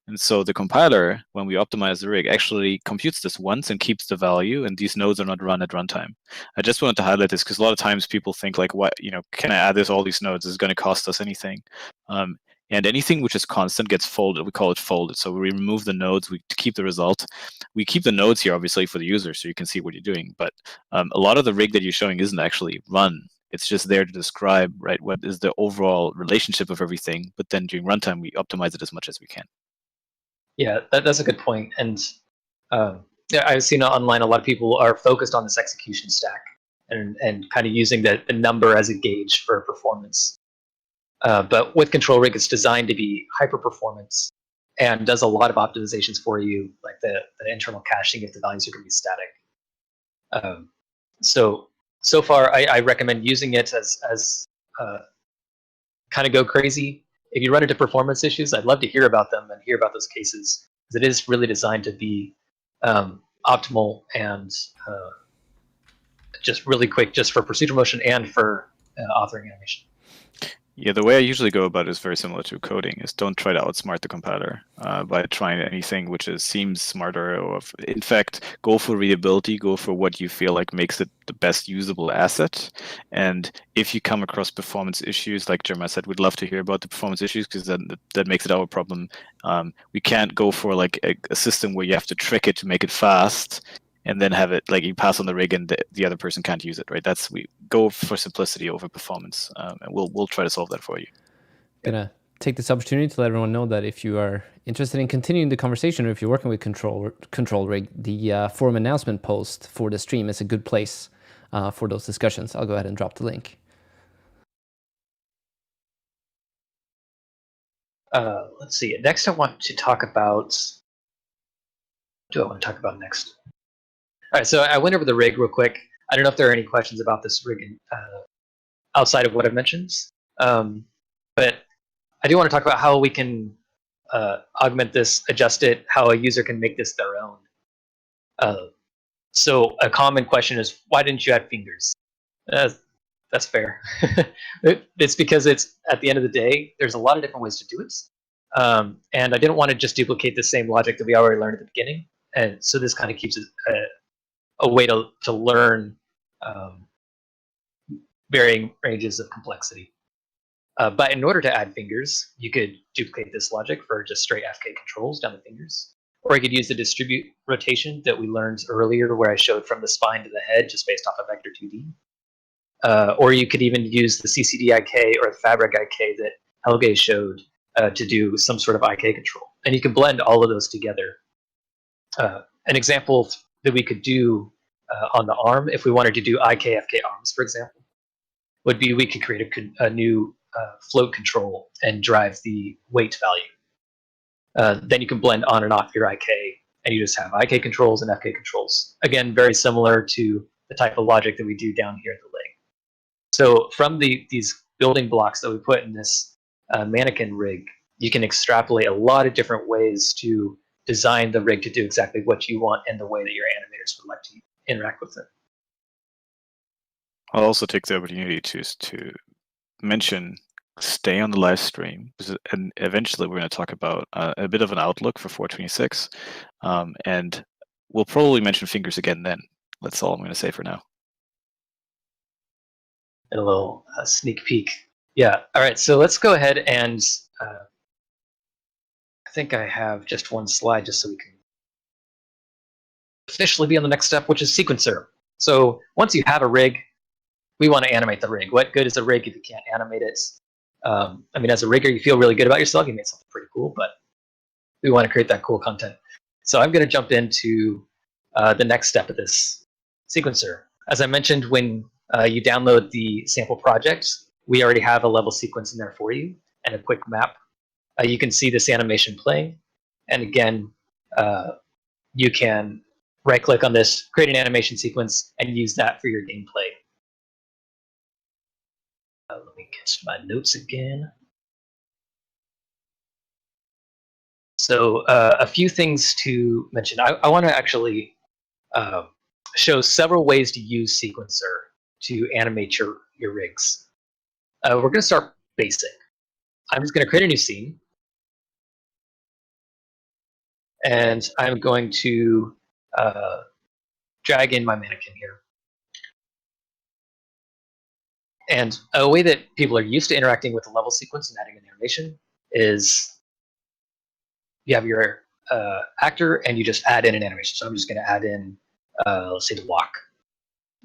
[SPEAKER 4] And so the compiler, when we optimize the rig, actually computes this once and keeps the value, and these nodes are not run at runtime. I just wanted to highlight this because a lot of times people think like, what, can I add all these nodes? Is it going to cost us anything? And anything which is constant gets folded. We call it folded. So we remove the nodes, we keep the result. We keep the nodes here, obviously, for the user, so you can see what you're doing. But a lot of the rig that you're showing isn't actually run. It's just there to describe, right, what is the overall relationship of everything. But then during runtime, we optimize it as much as we can.
[SPEAKER 3] Yeah, that's a good point. And I've seen online a lot of people are focused on this execution stack and kind of using the number as a gauge for performance. But with Control Rig, it's designed to be hyper performance and does a lot of optimizations for you, like the internal caching if the values are going to be static. So far, I recommend using it as kind of go crazy. If you run into performance issues, I'd love to hear about them and hear about those cases, because it is really designed to be optimal and just really quick, just for procedural motion and for authoring animation.
[SPEAKER 4] Yeah, the way I usually go about it is very similar to coding, is don't try to outsmart the compiler by trying anything which seems smarter, or in fact, go for readability, go for what you feel like makes it the best usable asset. And if you come across performance issues, like Jeremiah said, we'd love to hear about the performance issues, because that makes it our problem. We can't go for like a system where you have to trick it to make it fast, and then have it like you pass on the rig and the other person can't use it, right? We go for simplicity over performance, and we'll try to solve that for you.
[SPEAKER 2] Gonna take this opportunity to let everyone know that if you are interested in continuing the conversation, or if you're working with control rig, the forum announcement post for the stream is a good place for those discussions. I'll go ahead and drop the link.
[SPEAKER 3] Let's see. Next, I want to talk about. What do I want to talk about next? All right, so I went over the rig real quick. I don't know if there are any questions about this rig outside of what I've mentioned, but I do want to talk about how we can augment this, adjust it, how a user can make this their own. So a common question is, why didn't you add fingers? That's fair. It's because it's at the end of the day, there's a lot of different ways to do it. And I didn't want to just duplicate the same logic that we already learned at the beginning. And so this kind of keeps it a way to learn varying ranges of complexity. But in order to add fingers, you could duplicate this logic for just straight FK controls down the fingers. Or I could use the distribute rotation that we learned earlier where I showed from the spine to the head just based off of vector 2D. Or you could even use the CCD IK or the fabric IK that Helge showed to do some sort of IK control. And you can blend all of those together. An example that we could do on the arm, if we wanted to do IK FK arms, for example, would be we could create a new float control and drive the weight value. Then you can blend on and off your IK, and you just have IK controls and FK controls. Again, very similar to the type of logic that we do down here at the leg. So from these building blocks that we put in this mannequin rig, you can extrapolate a lot of different ways to design the rig to do exactly what you want and the way that your animators would like to interact with it.
[SPEAKER 4] I'll also take the opportunity to mention stay on the live stream, and eventually we're going to talk about a bit of an outlook for 426, and we'll probably mention fingers again then. That's all I'm going to say for now.
[SPEAKER 3] And a little sneak peek. Yeah, all right, so let's go ahead and I think I have just one slide just so we can officially be on the next step, which is sequencer. So once you have a rig, we want to animate the rig. What good is a rig if you can't animate it? I mean, as a rigger, you feel really good about yourself. You made something pretty cool, but we want to create that cool content. So I'm going to jump into the next step of this sequencer. As I mentioned, when you download the sample project, we already have a level sequence in there for you and a quick map. You can see this animation playing. And again, you can right-click on this, create an animation sequence, and use that for your gameplay. Let me get to my notes again. So a few things to mention. I want to actually show several ways to use sequencer to animate your rigs. We're going to start basic. I'm just going to create a new scene. And I'm going to drag in my mannequin here. And a way that people are used to interacting with the level sequence and adding an animation is you have your actor and you just add in an animation. So I'm just going to add in, let's say, the walk,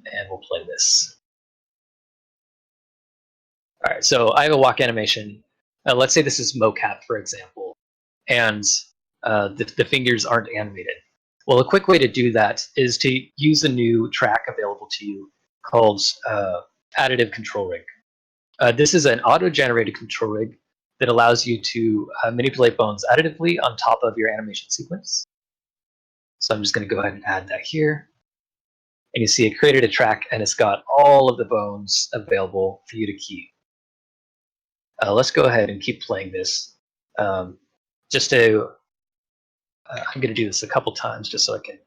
[SPEAKER 3] and we'll play this. All right, so I have a walk animation. Let's say this is mocap, for example, and the fingers aren't animated. Well, a quick way to do that is to use a new track available to you called additive control rig. This is an auto-generated control rig that allows you to manipulate bones additively on top of your animation sequence. So I'm just going to go ahead and add that here. And you see it created a track, and it's got all of the bones available for you to keep. Let's go ahead and keep playing this. Just to, I'm going to do this a couple times just so I can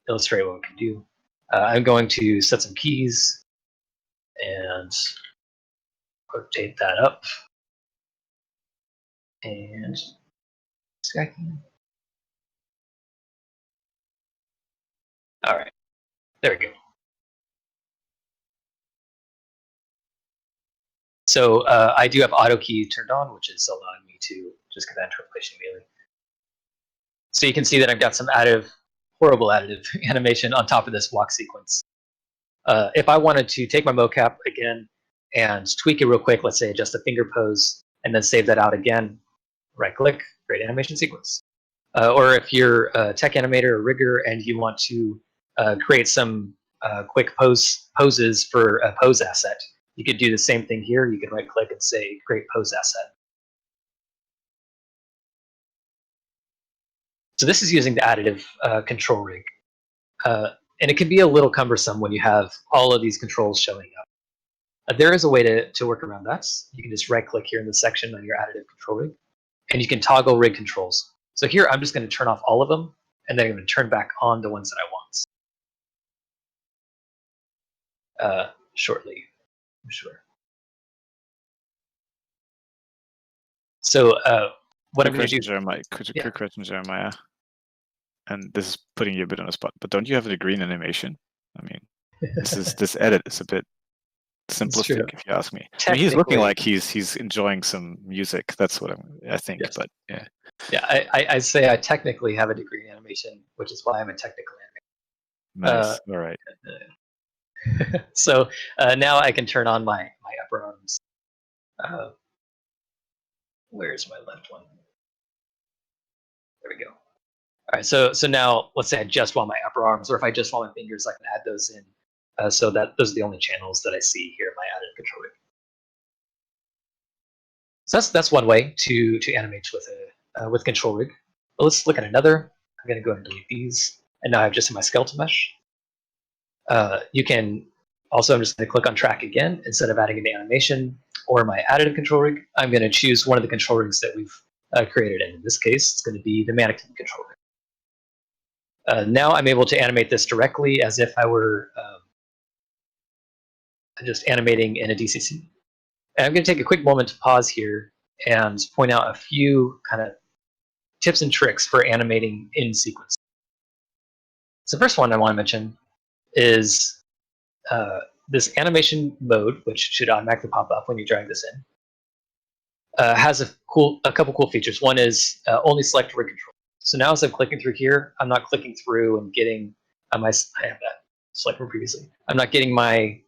[SPEAKER 3] illustrate what we can do. I'm going to set some keys and rotate that up. And this guy can. All right, there we go. So I do have auto key turned on, which is allowing me to just get that interpolation immediately. So you can see that I've got some horrible additive animation on top of this walk sequence. If I wanted to take my mocap again and tweak it real quick, let's say adjust the finger pose, and then save that out again, right-click, create animation sequence. Or if you're a tech animator or rigger and you want to create some quick poses for a pose asset, you could do the same thing here. You can right-click and say create pose asset. So this is using the additive control rig. And it can be a little cumbersome when you have all of these controls showing up. There is a way to work around that. You can just right-click here in the section on your additive control rig, and you can toggle rig controls. So here I'm just going to turn off all of them, and then I'm going to turn back on the ones that I want shortly, I'm sure. So what I'm going to do...
[SPEAKER 4] Quick question, Jeremiah. And this is putting you a bit on the spot, but don't you have the green animation? I mean, this edit is a bit simplistic, if you ask me. I mean, he's looking like he's enjoying some music. That's what I think. Yes. But yeah.
[SPEAKER 3] Yeah, I say I technically have a degree in animation, which is why I'm a technical animator.
[SPEAKER 4] Nice. All right.
[SPEAKER 3] So now I can turn on my upper arms. Where's my left one? There we go. All right, so now let's say I just want my upper arms, or if I just want my fingers, I can add those in. So that those are the only channels that I see here in my additive control rig. So that's one way to animate with control rig. But let's look at another. I'm going to go ahead and delete these, and now I have just my skeletal mesh. You can also, I'm just going to click on track again instead of adding an animation or my additive control rig. I'm going to choose one of the control rigs that we've created, and in this case, it's going to be the Animating control rig. Now I'm able to animate this directly as if I were just animating in a DCC. And I'm going to take a quick moment to pause here and point out a few kind of tips and tricks for animating in sequence. So the first one I want to mention is this animation mode, which should automatically pop up when you drag this in, has a couple cool features. One is only select rig control. So now as I'm clicking through here, I'm not clicking through and getting I have that selected from previously. I'm not getting my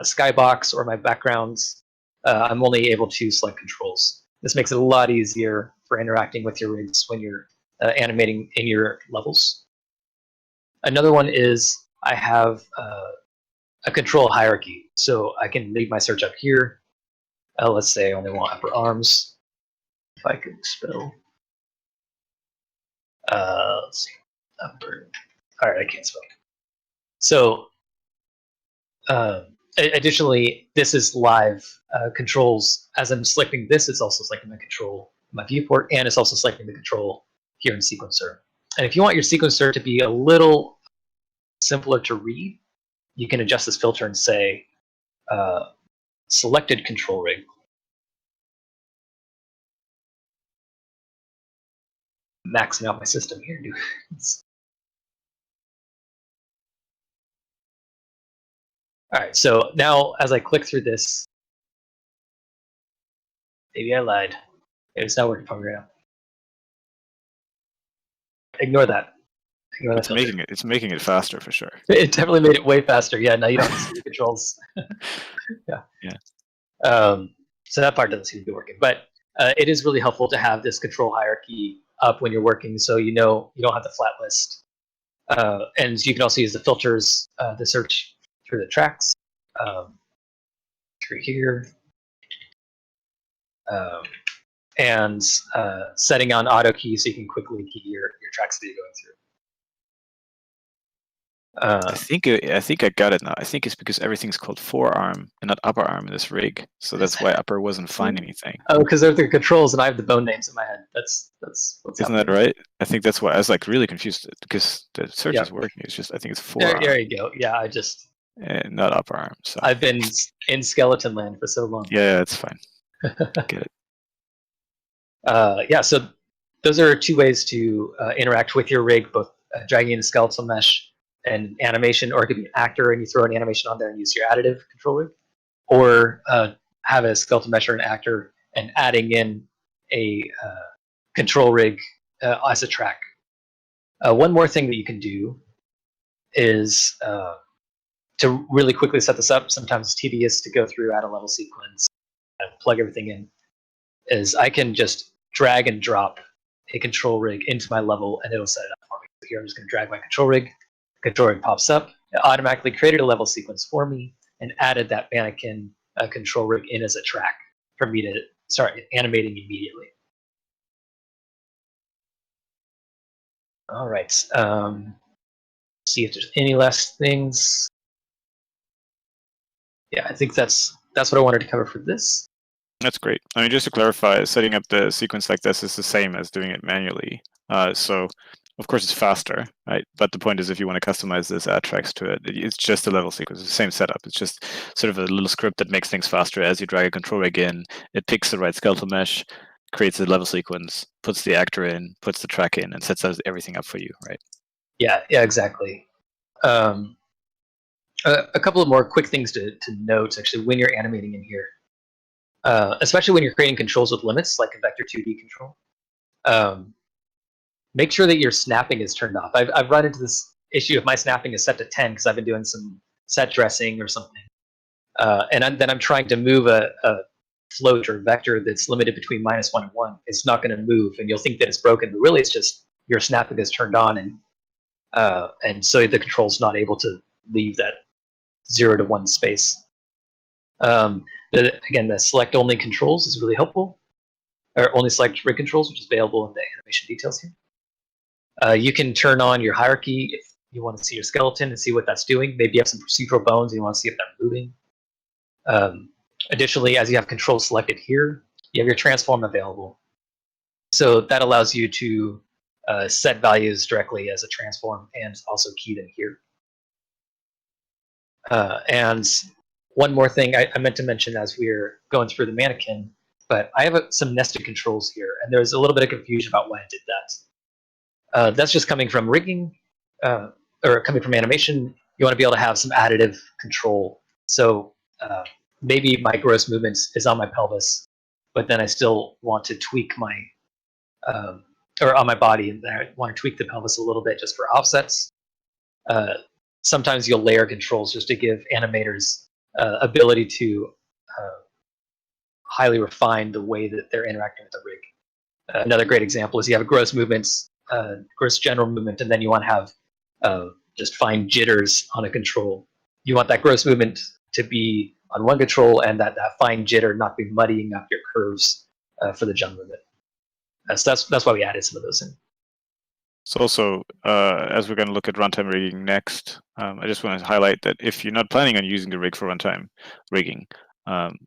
[SPEAKER 3] skybox or my backgrounds. I'm only able to select controls. This makes it a lot easier for interacting with your rigs when you're animating in your levels. Another one is I have a control hierarchy. So I can leave my search up here. Let's say I only want upper arms. If I could spell. Let's see. Upper. All right, I can't spell. So additionally, this is live controls. As I'm selecting this, it's also selecting my control, my viewport, and it's also selecting the control here in sequencer. And if you want your sequencer to be a little simpler to read, you can adjust this filter and say selected control rig. Maxing out my system here. All right, so now as I click through this, maybe I lied. It's not working for me right now. Ignore that.
[SPEAKER 4] It's making it faster for sure.
[SPEAKER 3] It definitely made it way faster. Yeah, now you don't see the controls.
[SPEAKER 4] Yeah.
[SPEAKER 3] So that part doesn't seem to be working, but it is really helpful to have this control hierarchy up when you're working, so you know you don't have the flat list. And you can also use the filters, the search through the tracks, through here, and setting on auto key so you can quickly key your tracks that you're going through.
[SPEAKER 4] I think I got it now. I think it's because everything's called forearm and not upper arm in this rig, so that's why upper wasn't finding anything.
[SPEAKER 3] Oh, because they're the controls, and I have the bone names in my head. That's what's
[SPEAKER 4] Isn't
[SPEAKER 3] happening.
[SPEAKER 4] that right? I think that's why I was like really confused because the search is working. It's just I think it's forearm.
[SPEAKER 3] There you go. Yeah, I just
[SPEAKER 4] not upper arm. So
[SPEAKER 3] I've been in skeleton land for so long.
[SPEAKER 4] Yeah, it's fine. Get it.
[SPEAKER 3] Yeah, so those are two ways to interact with your rig, both dragging in a skeletal mesh and animation, or it could be an actor and you throw an animation on there and use your additive control rig, or have a skeletal mesh or an actor and adding in a control rig as a track. One more thing that you can do is to really quickly set this up. Sometimes it's tedious to go through, add a level sequence, and plug everything in. Is I can just drag and drop a control rig into my level and it'll set it up for me. So here I'm just going to drag my control rig. Control rig pops up. It automatically created a level sequence for me and added that mannequin control rig in as a track for me to start animating immediately. All right. see if there's any last things. Yeah, I think that's what I wanted to cover for this.
[SPEAKER 4] That's great. I mean, just to clarify, setting up the sequence like this is the same as doing it manually. So, of course, it's faster, right? But the point is, if you want to customize this, add tracks to it, it's just a level sequence. It's the same setup. It's just sort of a little script that makes things faster. As you drag a control rig in, it picks the right skeletal mesh, creates a level sequence, puts the actor in, puts the track in, and sets everything up for you, right?
[SPEAKER 3] Yeah, exactly. A couple of more quick things to note, actually, when you're animating in here. Especially when you're creating controls with limits, like a vector 2D control. Make sure that your snapping is turned off. I've run into this issue if my snapping is set to 10 because I've been doing some set dressing or something. And then I'm trying to move a float or vector that's limited between -1 and 1. It's not going to move, and you'll think that it's broken, but really it's just your snapping is turned on, and so the control's not able to leave that 0 to 1 space. Again, the select only controls is really helpful, or only select rig controls, which is available in the animation details here. You can turn on your hierarchy if you want to see your skeleton and see what that's doing. Maybe you have some procedural bones and you want to see if they're moving. Additionally, as you have controls selected here, you have your transform available. So that allows you to set values directly as a transform and also key them here. And one more thing I meant to mention as we're going through the mannequin, but I have some nested controls here, and there's a little bit of confusion about why I did that. That's just coming from rigging, or coming from animation. You want to be able to have some additive control. So maybe my gross movement is on my pelvis, but then I still want to tweak my, or on my body, and I want to tweak the pelvis a little bit just for offsets. Sometimes you'll layer controls just to give animators ability to highly refine the way that they're interacting with the rig. Another great example is you have a gross movements, gross general movement, and then you want to have just fine jitters on a control. You want that gross movement to be on one control, and that fine jitter not be muddying up your curves for the jump movement. So that's why we added some of those in.
[SPEAKER 4] So also, as we're going to look at runtime rigging next, I just want to highlight that if you're not planning on using the rig for runtime rigging,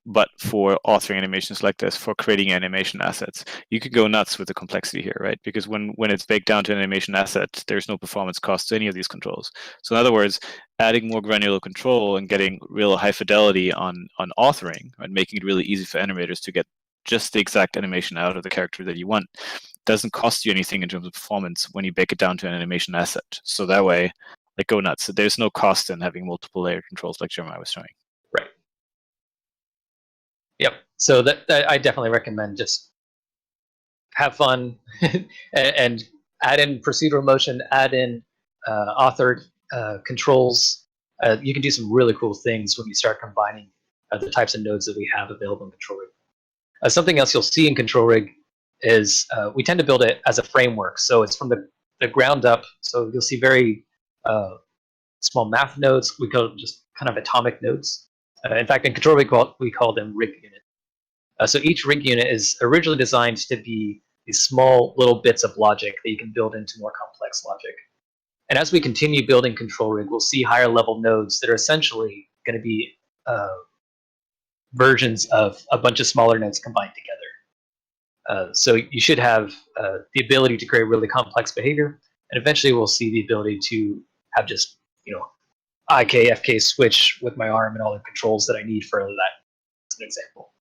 [SPEAKER 4] but for authoring animations like this, for creating animation assets, you could go nuts with the complexity here, right? Because when it's baked down to an animation asset, there's no performance cost to any of these controls. So in other words, adding more granular control and getting real high fidelity on authoring and making it really easy for animators to get just the exact animation out of the character that you want doesn't cost you anything in terms of performance when you bake it down to an animation asset. So that way, like, go nuts. There's no cost in having multiple layer controls like Jeremiah was showing.
[SPEAKER 3] Right. Yep. So that I definitely recommend just have fun and add in procedural motion, add in authored controls. You can do some really cool things when you start combining the types of nodes that we have available in Control Rig. Something else you'll see in Control Rig is we tend to build it as a framework. So it's from the ground up. So you'll see very small math nodes. We call them just kind of atomic nodes. In fact, in Control Rig, we call them rig unit. So each rig unit is originally designed to be these small little bits of logic that you can build into more complex logic. And as we continue building Control Rig, we'll see higher level nodes that are essentially going to be versions of a bunch of smaller nodes combined together. So you should have the ability to create really complex behavior, and eventually we'll see the ability to have just, IK, FK switch with my arm and all the controls that I need for that, as an example. All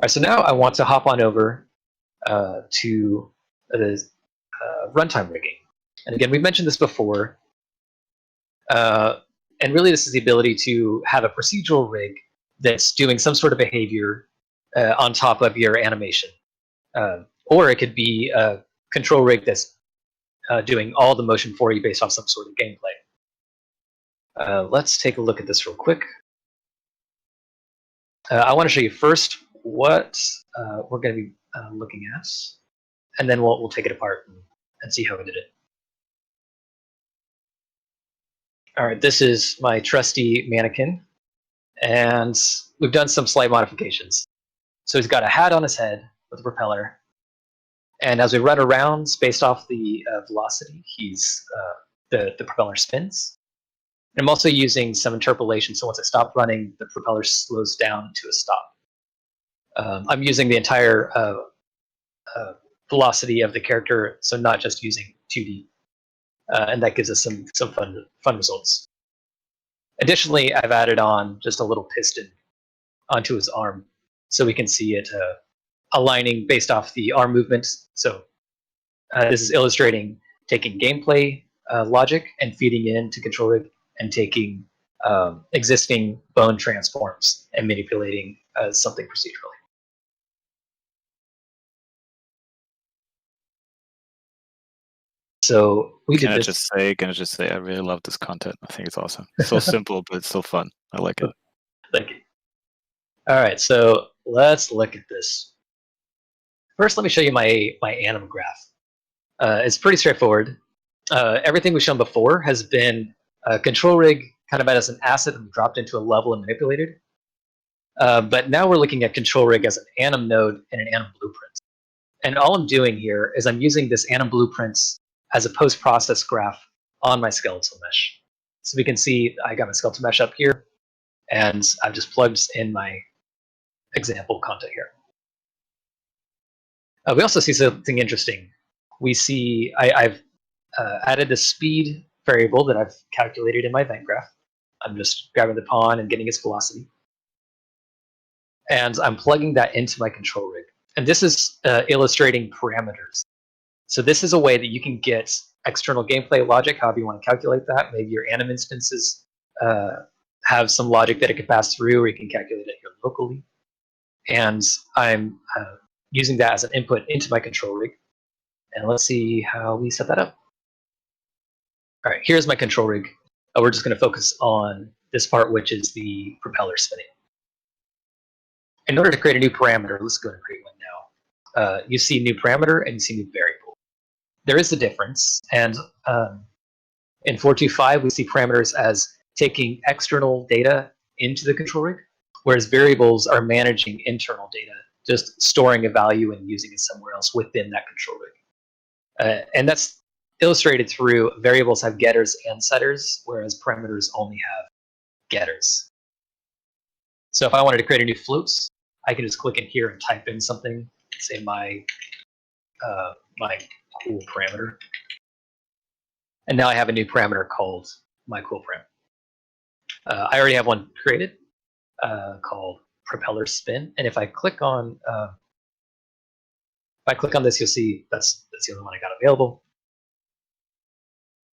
[SPEAKER 3] right, so now I want to hop on over to the runtime rigging. And again, we've mentioned this before, and really this is the ability to have a procedural rig that's doing some sort of behavior on top of your animation. Or it could be a control rig that's doing all the motion for you based off some sort of gameplay. Let's take a look at this real quick. I want to show you first what we're going to be looking at, and then we'll take it apart and see how we did it. All right, this is my trusty mannequin, and we've done some slight modifications. So he's got a hat on his head with a propeller, and as we run around, based off the velocity, he's the propeller spins. And I'm also using some interpolation, so once I stop running, the propeller slows down to a stop. I'm using the entire velocity of the character, so not just using 2D, and that gives us some fun results. Additionally, I've added on just a little piston onto his arm, so we can see it aligning based off the arm movement. So this is illustrating taking gameplay logic and feeding into control rig, and taking existing bone transforms and manipulating something procedurally. So we did this.
[SPEAKER 4] Can I just say, I really love this content. I think it's awesome. It's so simple, but it's so fun. I like it.
[SPEAKER 3] Thank you. All right, so let's look at this. First, let me show you my anim graph. It's pretty straightforward. Everything we've shown before has been control rig kind of as an asset and dropped into a level and manipulated. But now we're looking at control rig as an anim node and an anim blueprint. And all I'm doing here is I'm using this anim blueprints as a post-process graph on my skeletal mesh. So we can see I got my skeletal mesh up here, and I've just plugged in my example content here. We also see something interesting. We see I've added the speed variable that I've calculated in my event graph. I'm just grabbing the pawn and getting its velocity. And I'm plugging that into my control rig. And this is illustrating parameters. So this is a way that you can get external gameplay logic, however you want to calculate that. Maybe your anim instances have some logic that it can pass through, or you can calculate it here locally. And I'm using that as an input into my control rig. And let's see how we set that up. All right, here's my control rig. We're just going to focus on this part, which is the propeller spinning. In order to create a new parameter, let's go ahead and create one now. You see new parameter and you see new variable. There is a difference, and in 4.2.5 we see parameters as taking external data into the control rig, whereas variables are managing internal data, just storing a value and using it somewhere else within that control rig. And that's illustrated through variables have getters and setters, whereas parameters only have getters. So if I wanted to create a new float, I can just click in here and type in something, say my cool parameter. And now I have a new parameter called my cool parameter. I already have one created called propeller spin. And if I click on this, you'll see that's the only one I got available.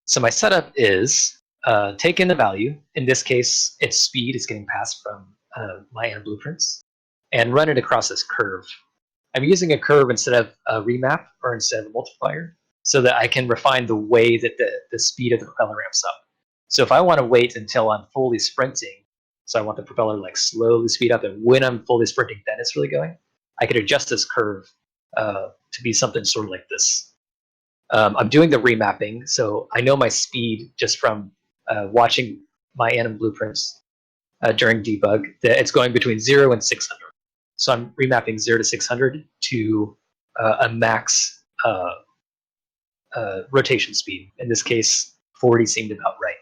[SPEAKER 3] So my setup is take in the value. In this case, its speed is getting passed from my anim blueprints, and run it across this curve. I'm using a curve instead of a remap or instead of a multiplier, so that I can refine the way that the speed of the propeller ramps up. So if I want to wait until I'm fully sprinting, so I want the propeller like slowly speed up, and when I'm fully sprinting, then it's really going, I could adjust this curve to be something sort of like this. I'm doing the remapping, so I know my speed just from watching my anim blueprints during debug, that it's going between 0 and 600. So I'm remapping 0 to 600 to a max rotation speed. In this case, 40 seemed about right.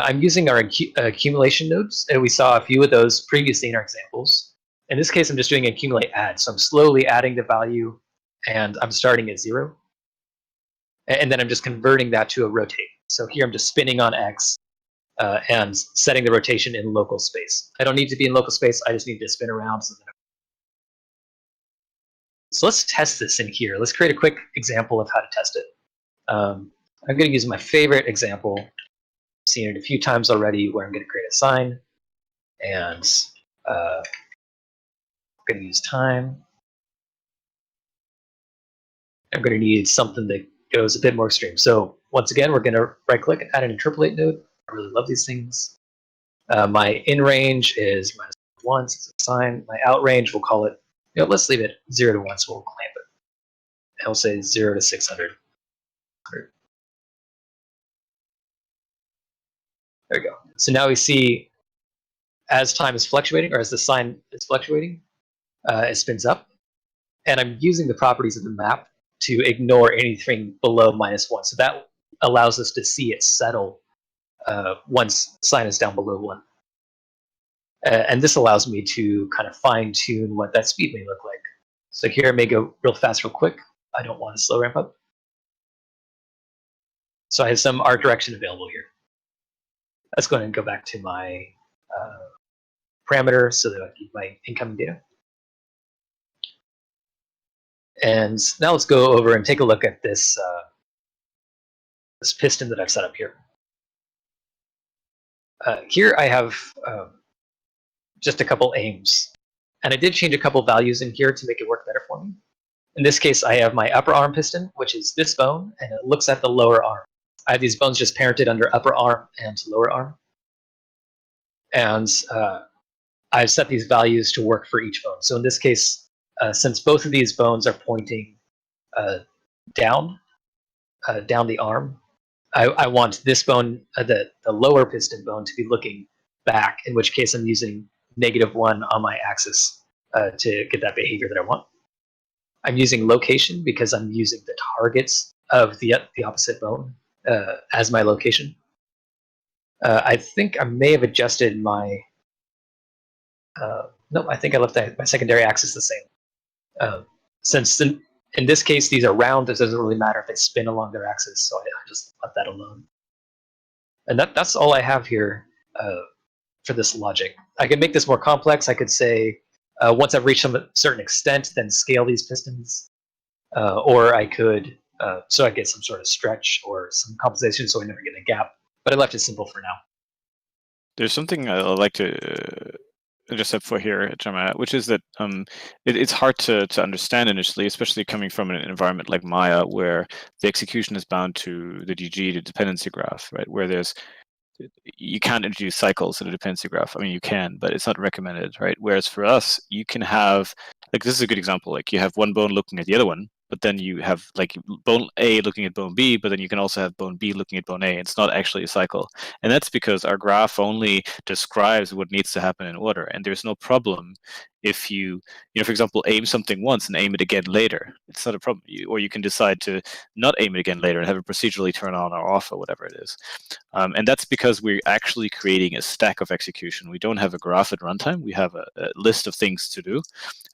[SPEAKER 3] I'm using our accumulation nodes, and we saw a few of those previously in our examples. In this case, I'm just doing accumulate add. So I'm slowly adding the value, and I'm starting at 0. And then I'm just converting that to a rotate. So here I'm just spinning on X, and setting the rotation in local space. I don't need to be in local space, I just need to spin around. So let's test this in here. Let's create a quick example of how to test it. I'm going to use my favorite example. I've seen it a few times already, where I'm going to create a sign, and I'm going to use time. I'm going to need something that goes a bit more extreme. So once again, we're going to right-click and add an interpolate node. I really love these things. My in range is -1, so it's a sign. My out range, we'll call it, let's leave it 0 to 1, so we'll clamp it. And we'll say 0 to 600. There we go. So now we see as time is fluctuating, or as the sign is fluctuating, it spins up. And I'm using the properties of the map to ignore anything below -1. So that allows us to see it settle once sine is down below 1. And this allows me to kind of fine tune what that speed may look like. So here I may go real fast, real quick. I don't want a slow ramp up. So I have some art direction available here. Let's go ahead and go back to my parameter so that I keep my incoming data. And now let's go over and take a look at this, this piston that I've set up here. Here I have just a couple aims. And I did change a couple values in here to make it work better for me. In this case, I have my upper arm piston, which is this bone, and it looks at the lower arm. I have these bones just parented under upper arm and lower arm. And I've set these values to work for each bone. So in this case, since both of these bones are pointing down the arm, I want this bone, the lower piston bone, to be looking back, in which case I'm using -1 on my axis to get that behavior that I want. I'm using location because I'm using the targets of the opposite bone as my location. I think I may have adjusted my... no, I think I left my secondary axis the same. Since in this case these are round, it doesn't really matter if they spin along their axis, so I just left that alone. And that's all I have here for this logic. I could make this more complex. I could say once I've reached a certain extent, then scale these pistons, or I could so I get some sort of stretch or some compensation so I never get a gap. But I left it simple for now.
[SPEAKER 4] There's something I'd like to just up for here, Jeremiah, which is that it's hard to understand initially, especially coming from an environment like Maya, where the execution is bound to the DG, the dependency graph, right? Where you can't introduce cycles in a dependency graph. I mean, you can, but it's not recommended, right? Whereas for us, you can have, like, this is a good example. Like, you have one bone looking at the other one, but then you have like bone A looking at bone B, but then you can also have bone B looking at bone A. It's not actually a cycle. And that's because our graph only describes what needs to happen in order. And there's no problem if you for example, aim something once and aim it again later. It's not a problem. Or you can decide to not aim it again later and have it procedurally turn on or off or whatever it is. And that's because we're actually creating a stack of execution. We don't have a graph at runtime. We have a list of things to do.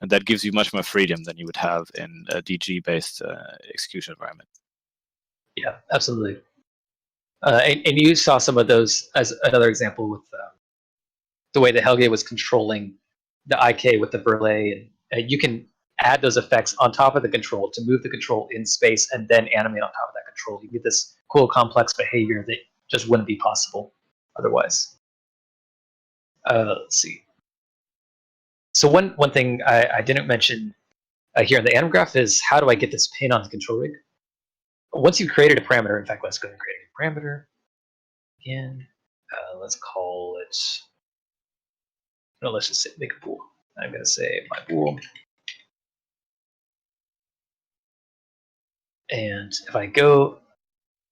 [SPEAKER 4] And that gives you much more freedom than you would have in a DG-based execution environment.
[SPEAKER 3] Yeah, absolutely. And you saw some of those as another example with the way that Helge was controlling the IK with the Burlet. And you can add those effects on top of the control to move the control in space and then animate on top of that control. You get this cool, complex behavior that just wouldn't be possible otherwise. Let's see. So one thing I didn't mention here in the anim graph is how do I get this pin on the control rig? Once you've created a parameter, in fact, let's go ahead and create a parameter again. Let's call it, no, let's just say, make a bool. I'm going to say my bool. And if I go,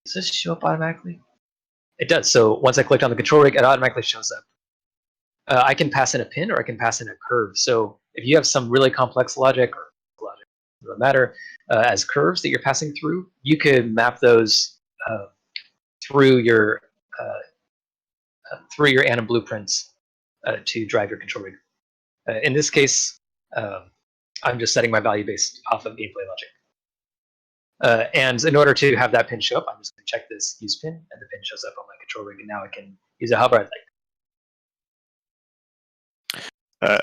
[SPEAKER 3] does this show up automatically? It does. So once I click on the control rig, it automatically shows up. I can pass in a pin or I can pass in a curve. So if you have some really complex logic, or logic, it doesn't matter, as curves that you're passing through, you could map those through your anim blueprints to drive your control rig. In this case, I'm just setting my value based off of gameplay logic. And in order to have that pin show up, I'm just going to check this use pin, and the pin shows up on my control rig, and now I can use it however I'd like.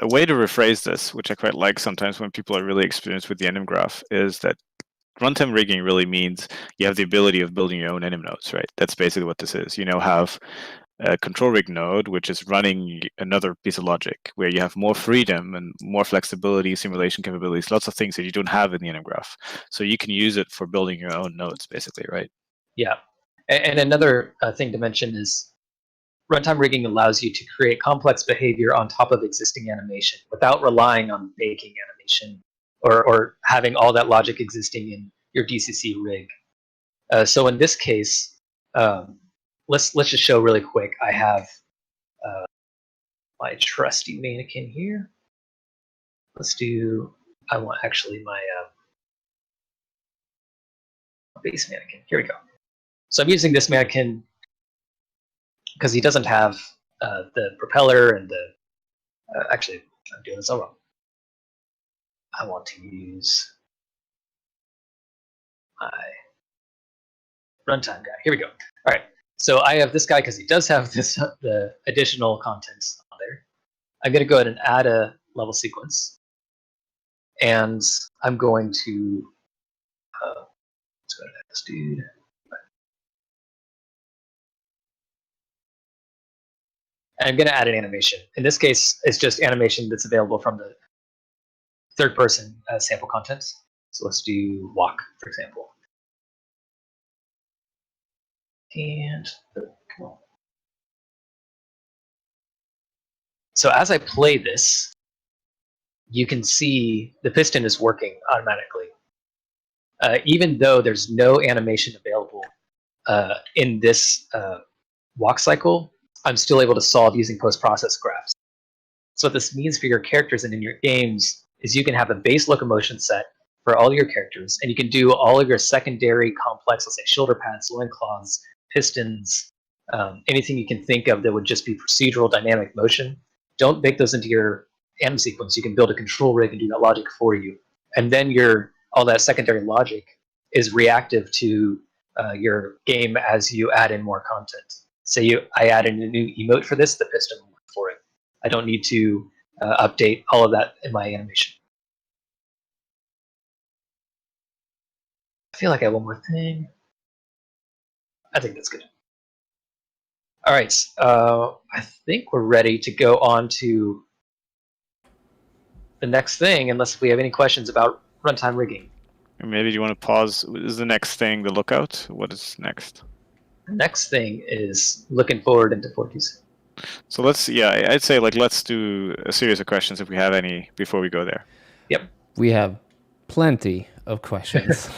[SPEAKER 4] A way to rephrase this, which I quite like sometimes when people are really experienced with the anim graph, is that runtime rigging really means you have the ability of building your own anim nodes, right? That's basically what this is. You now have a control rig node, which is running another piece of logic, where you have more freedom and more flexibility, simulation capabilities, lots of things that you don't have in the anim graph. So you can use it for building your own nodes, basically, right?
[SPEAKER 3] Yeah. And another thing to mention is runtime rigging allows you to create complex behavior on top of existing animation without relying on baking animation or having all that logic existing in your DCC rig. So in this case, let's just show really quick. I have my trusty mannequin here. Let's do, I want actually my base mannequin. Here we go. So I'm using this mannequin because he doesn't have the propeller and the. Actually, I'm doing this all wrong. I want to use my runtime guy. Here we go. All right. So I have this guy because he does have this the additional contents on there. I'm going to go ahead and add a level sequence, and I'm going to let's go ahead and add this dude. And I'm going to add an animation. In this case, it's just animation that's available from the third-person sample contents. So let's do walk, for example. And come on. So as I play this, you can see the piston is working automatically. Even though there's no animation available in this walk cycle, I'm still able to solve using post-process graphs. So what this means for your characters and in your games is you can have a base locomotion set for all your characters, and you can do all of your secondary complex, let's say shoulder pads, loincloths, pistons, anything you can think of that would just be procedural dynamic motion. Don't bake those into your anim sequence. You can build a control rig and do that logic for you. And then all that secondary logic is reactive to your game as you add in more content. Say I add in a new emote for this, the piston will work for it. I don't need to update all of that in my animation. I feel like I have one more thing. I think that's good. All right, I think we're ready to go on to the next thing, unless we have any questions about runtime rigging.
[SPEAKER 4] Maybe you want to pause. Is the next thing the lookout? What is next?
[SPEAKER 3] The next thing is looking forward into 426.
[SPEAKER 4] So I'd say let's do a series of questions if we have any before we go there.
[SPEAKER 3] Yep.
[SPEAKER 2] We have plenty of questions.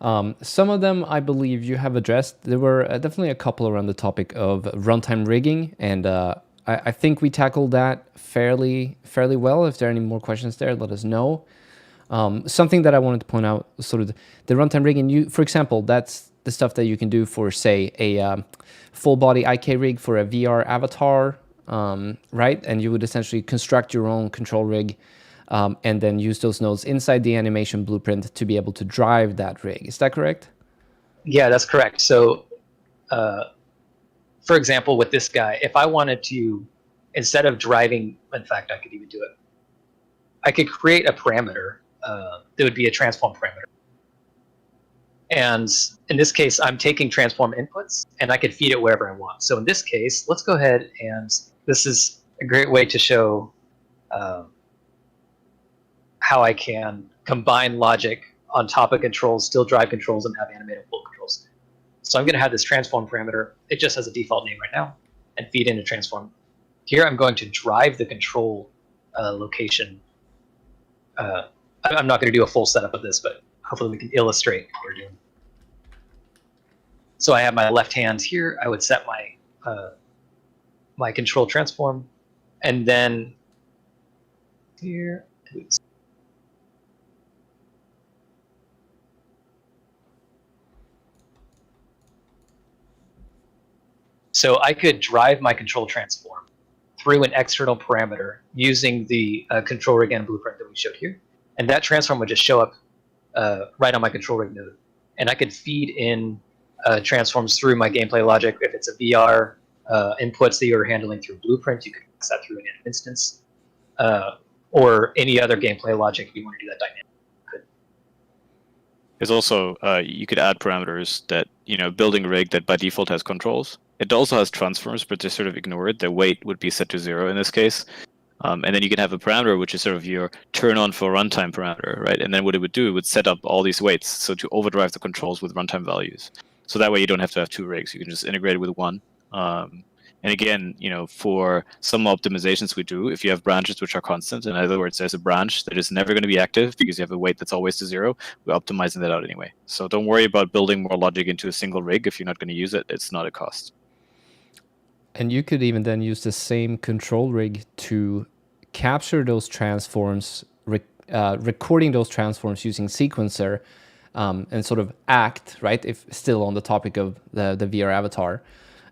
[SPEAKER 2] Some of them I believe you have addressed. There were definitely a couple around the topic of runtime rigging, and I think we tackled that fairly well. If there are any more questions there, let us know. Something that I wanted to point out, sort of the runtime rigging, for example, that's the stuff that you can do for, say, a full body IK rig for a VR avatar, right? And you would essentially construct your own control rig and then use those nodes inside the animation blueprint to be able to drive that rig. Is that correct?
[SPEAKER 3] Yeah, that's correct. So, for example, with this guy, if I wanted to, instead of driving, in fact, I could even do it. I could create a parameter that would be a transform parameter. And in this case, I'm taking transform inputs, and I could feed it wherever I want. So in this case, let's go ahead, and this is a great way to show how I can combine logic on top of controls, still drive controls, and have animated full controls. So I'm going to have this transform parameter. It just has a default name right now, and feed into transform. Here I'm going to drive the control location. I'm not going to do a full setup of this, but hopefully we can illustrate what we're doing. So I have my left hand here. I would set my my control transform, and then here. So I could drive my control transform through an external parameter using the control rig and blueprint that we showed here. And that transform would just show up right on my control rig node. And I could feed in transforms through my gameplay logic. If it's a VR inputs that you're handling through blueprint, you could mix that through an instance. Or any other gameplay logic if you want to do that dynamic.
[SPEAKER 4] There's also, you could add parameters that, building a rig that by default has controls. It also has transforms, but they're sort of ignored. The weight would be set to 0 in this case. And then you can have a parameter, which is sort of your turn on for runtime parameter, right? And then what it would do, it would set up all these weights, so to overdrive the controls with runtime values. So that way you don't have to have 2 rigs. You can just integrate it with one. And again, for some optimizations we do, if you have branches which are constant, in other words, there's a branch that is never going to be active because you have a weight that's always to 0, we're optimizing that out anyway. So don't worry about building more logic into a single rig. If you're not going to use it, it's not a cost.
[SPEAKER 2] And you could even then use the same control rig to capture those transforms, recording those transforms using sequencer, and sort of act, right, if still on the topic of the VR avatar,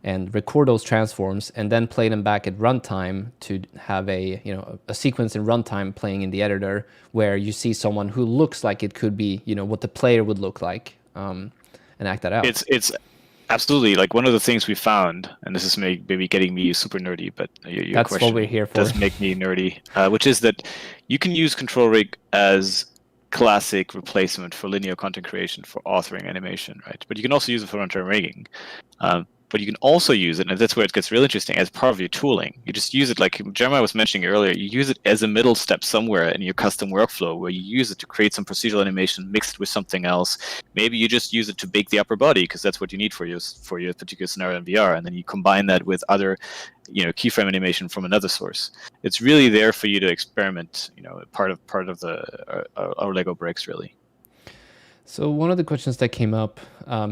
[SPEAKER 2] and record those transforms and then play them back at runtime to have a sequence in runtime playing in the editor where you see someone who looks like it could be what the player would look like, and act that out.
[SPEAKER 4] It's absolutely like one of the things we found, and this is maybe getting me super nerdy, but your
[SPEAKER 2] That's
[SPEAKER 4] question
[SPEAKER 2] what we're here for.
[SPEAKER 4] does make me nerdy, which is that you can use control rig as classic replacement for linear content creation for authoring animation, right? But you can also use it for runtime rigging. But you can also use it, and that's where it gets real interesting, as part of your tooling. You just use it, like Jeremiah was mentioning earlier, you use it as a middle step somewhere in your custom workflow where you use it to create some procedural animation mixed with something else. Maybe you just use it to bake the upper body because that's what you need for your particular scenario in VR, and then you combine that with other keyframe animation from another source. It's really there for you to experiment, part of our Lego bricks, really.
[SPEAKER 2] So one of the questions that came up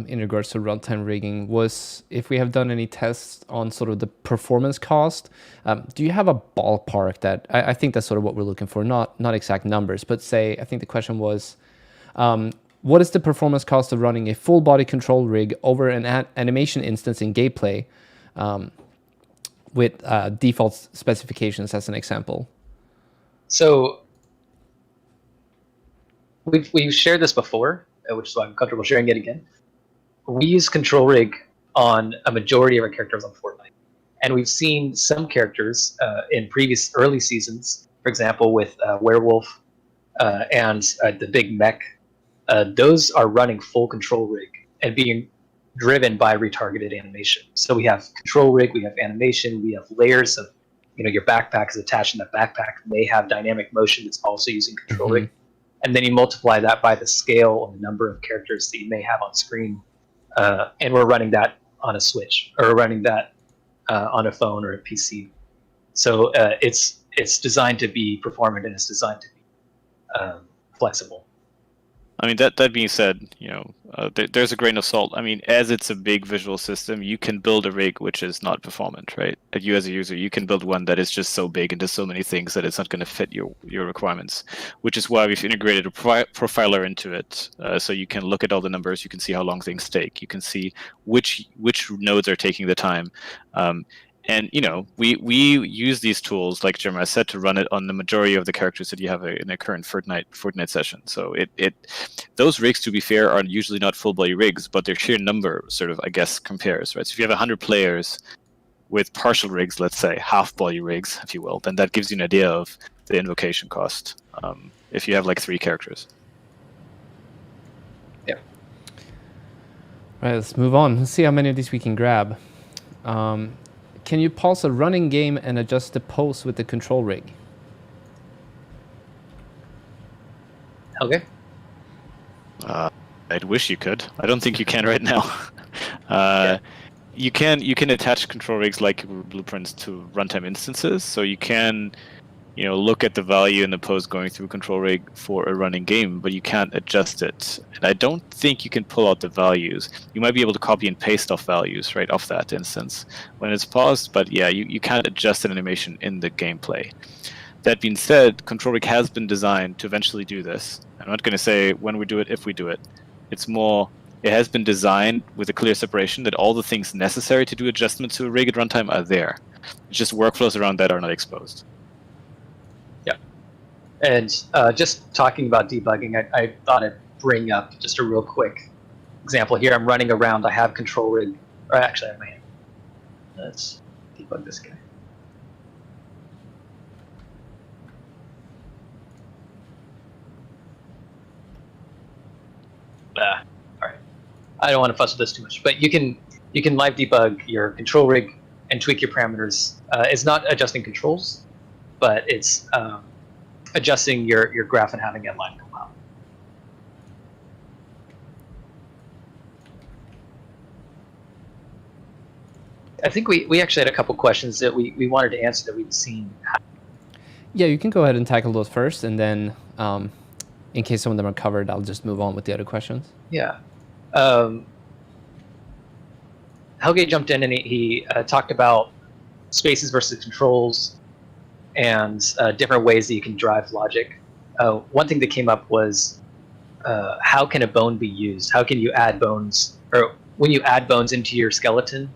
[SPEAKER 2] in regards to runtime rigging was if we have done any tests on sort of the performance cost. Do you have a ballpark that I think that's sort of what we're looking for, not exact numbers, but say, I think the question was, what is the performance cost of running a full body control rig over an animation instance in gameplay with default specifications as an example?
[SPEAKER 3] So we've shared this before, which is why I'm comfortable sharing it again. We use control rig on a majority of our characters on Fortnite, and we've seen some characters in previous early seasons, for example, with Werewolf and the big mech. Those are running full control rig and being driven by retargeted animation. So we have control rig, we have animation, we have layers of, your backpack is attached, and that backpack may have dynamic motion that's also using control rig. And then you multiply that by the scale or the number of characters that you may have on screen. And we're running that on a Switch, or we're running that on a phone or a PC. So it's designed to be performant, and it's designed to be flexible.
[SPEAKER 4] I mean, that being said, there's a grain of salt. I mean, as it's a big visual system, you can build a rig which is not performant, right? Like you as a user, you can build one that is just so big and does so many things that it's not going to fit your requirements, which is why we've integrated a profiler into it. So you can look at all the numbers, you can see how long things take, you can see which nodes are taking the time. And we use these tools, like Jeremiah said, to run it on the majority of the characters that you have in a current Fortnite session. So those rigs, to be fair, are usually not full body rigs, but their sheer number sort of, I guess, compares, right? So if you have 100 players with partial rigs, let's say half body rigs, if you will, then that gives you an idea of the invocation cost. If you have like 3 characters.
[SPEAKER 3] Yeah.
[SPEAKER 2] All right, let's move on. Let's see how many of these we can grab. Can you pause a running game and adjust the pose with the control rig?
[SPEAKER 3] Okay.
[SPEAKER 4] I'd wish you could. I don't think you can right now. You can attach control rigs like blueprints to runtime instances, so you can look at the value in the pose going through control rig for a running game, but you can't adjust it. And I don't think you can pull out the values. You might be able to copy and paste off values right off that instance when it's paused, but yeah, you can't adjust an animation in the gameplay. That being said, control rig has been designed to eventually do this. I'm not going to say when we do it, if we do it. It's more, it has been designed with a clear separation that all the things necessary to do adjustments to a rig at runtime are there. It's just workflows around that are not exposed.
[SPEAKER 3] And just talking about debugging, I thought I'd bring up just a real quick example here. I'm running around. I have control rig, or actually I have my hand. Let's debug this guy. All right. I don't want to fuss with this too much, but you can live debug your control rig and tweak your parameters. It's not adjusting controls, but it's adjusting your graph and having it live come out. I think we actually had a couple questions that we wanted to answer that we've seen.
[SPEAKER 2] Yeah, you can go ahead and tackle those first, and then in case some of them are covered, I'll just move on with the other questions.
[SPEAKER 3] Yeah. Helge jumped in and he talked about spaces versus controls and different ways that you can drive logic. One thing that came up was how can a bone be used? How can you add bones, or when you add bones into your skeleton,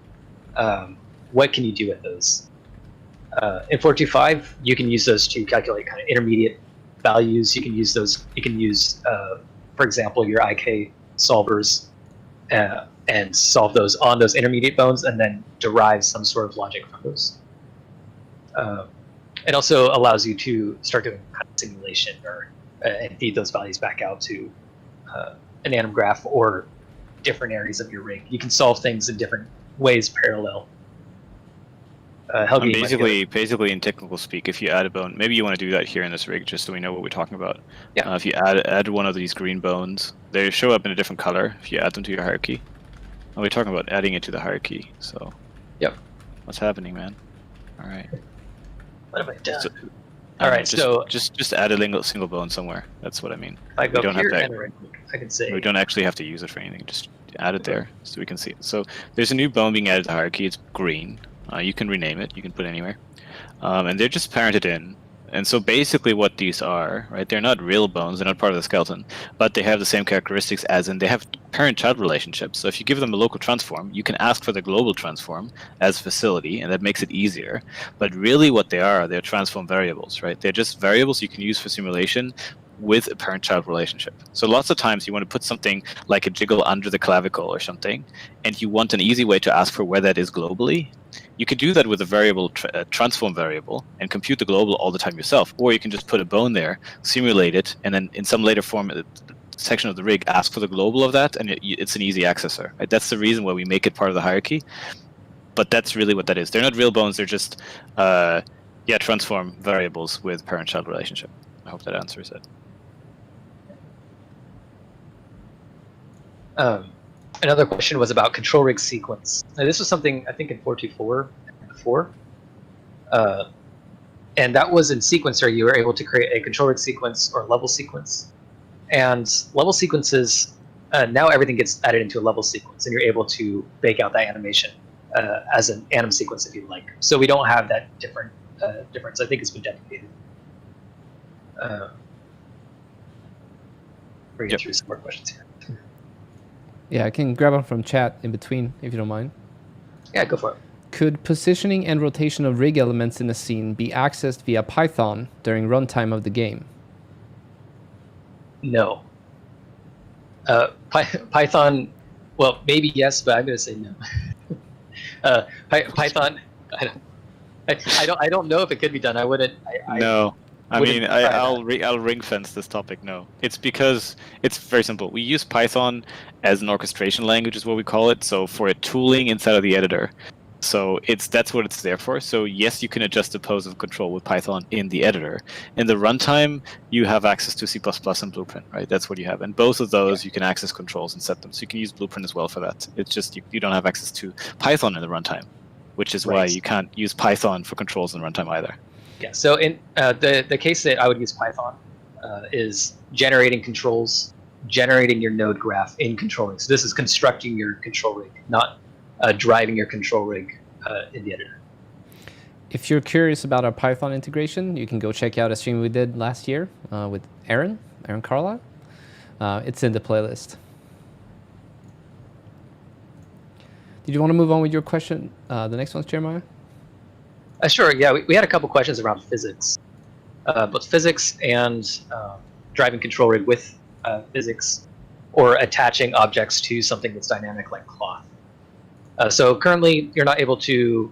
[SPEAKER 3] what can you do with those? In 425, you can use those to calculate kind of intermediate values. You can use those. You can use, for example, your IK solvers and solve those on those intermediate bones, and then derive some sort of logic from those. It also allows you to start doing kind of simulation and feed those values back out to an anim graph or different areas of your rig. You can solve things in different ways parallel.
[SPEAKER 4] Helgi, basically in technical speak, if you add a bone, maybe you want to do that here in this rig, just so we know what we're talking about.
[SPEAKER 3] Yeah.
[SPEAKER 4] If you add one of these green bones, they show up in a different color if you add them to your hierarchy. And we're talking about adding it to the hierarchy. So.
[SPEAKER 3] Yep.
[SPEAKER 4] What's happening, man? All right.
[SPEAKER 3] What have I done? All right,
[SPEAKER 4] just add a single bone somewhere. That's what I mean.
[SPEAKER 3] If I go here and right click, I can say.
[SPEAKER 4] We don't actually have to use it for anything. Just add it there so we can see it. So there's a new bone being added to the hierarchy. It's green. You can rename it. You can put it anywhere. And they're just parented in. And so basically what these are, right, they're not real bones. They're not part of the skeleton. But they have the same characteristics as in they have parent-child relationships. So if you give them a local transform, you can ask for the global transform as facility, and that makes it easier. But really what they are, they're transform variables, right? They're just variables you can use for simulation with a parent-child relationship. So lots of times you want to put something like a jiggle under the clavicle or something, and you want an easy way to ask for where that is globally. You could do that with a variable, transform variable, and compute the global all the time yourself. Or you can just put a bone there, simulate it, and then in some later form, section of the rig, ask for the global of that, and it's an easy accessor. Right? That's the reason why we make it part of the hierarchy. But that's really what that is. They're not real bones. They're just, transform variables with parent-child relationship. I hope that answers it.
[SPEAKER 3] Another question was about control rig sequence. Now, this was something I think in 424 and before. And that was in Sequencer, you were able to create a control rig sequence or level sequence. And level sequences, now everything gets added into a level sequence, and you're able to bake out that animation as an anim sequence if you like. So we don't have that difference. I think it's been deprecated. We're getting through some more questions here.
[SPEAKER 2] Yeah, I can grab one from chat in between, if you don't mind.
[SPEAKER 3] Yeah, go for it.
[SPEAKER 2] Could positioning and rotation of rig elements in a scene be accessed via Python during runtime of the game?
[SPEAKER 3] No. Python, well, maybe yes, but I'm going to say no. Python, I don't know if it could be done. I wouldn't.
[SPEAKER 4] No. I'll ring fence this topic. No, it's because it's very simple. We use Python as an orchestration language, is what we call it. So for a tooling inside of the editor. So that's what it's there for. So yes, you can adjust the pose of control with Python in the editor. In the runtime, you have access to C++ and Blueprint, right? That's what you have. And both of those, you can access controls and set them. So you can use Blueprint as well for that. It's just you don't have access to Python in the runtime, which is why you can't use Python for controls in runtime either.
[SPEAKER 3] Yeah, so in the case that I would use Python is generating controls, generating your node graph in control rig. So this is constructing your control rig, not driving your control rig in the editor.
[SPEAKER 2] If you're curious about our Python integration, you can go check out a stream we did last year with Aaron Carlisle. It's in the playlist. Did you want to move on with your question? The next one's Jeremiah?
[SPEAKER 3] Sure, yeah, we had a couple questions around physics. Both physics and driving control rig with physics, or attaching objects to something that's dynamic like cloth. So currently, you're not able to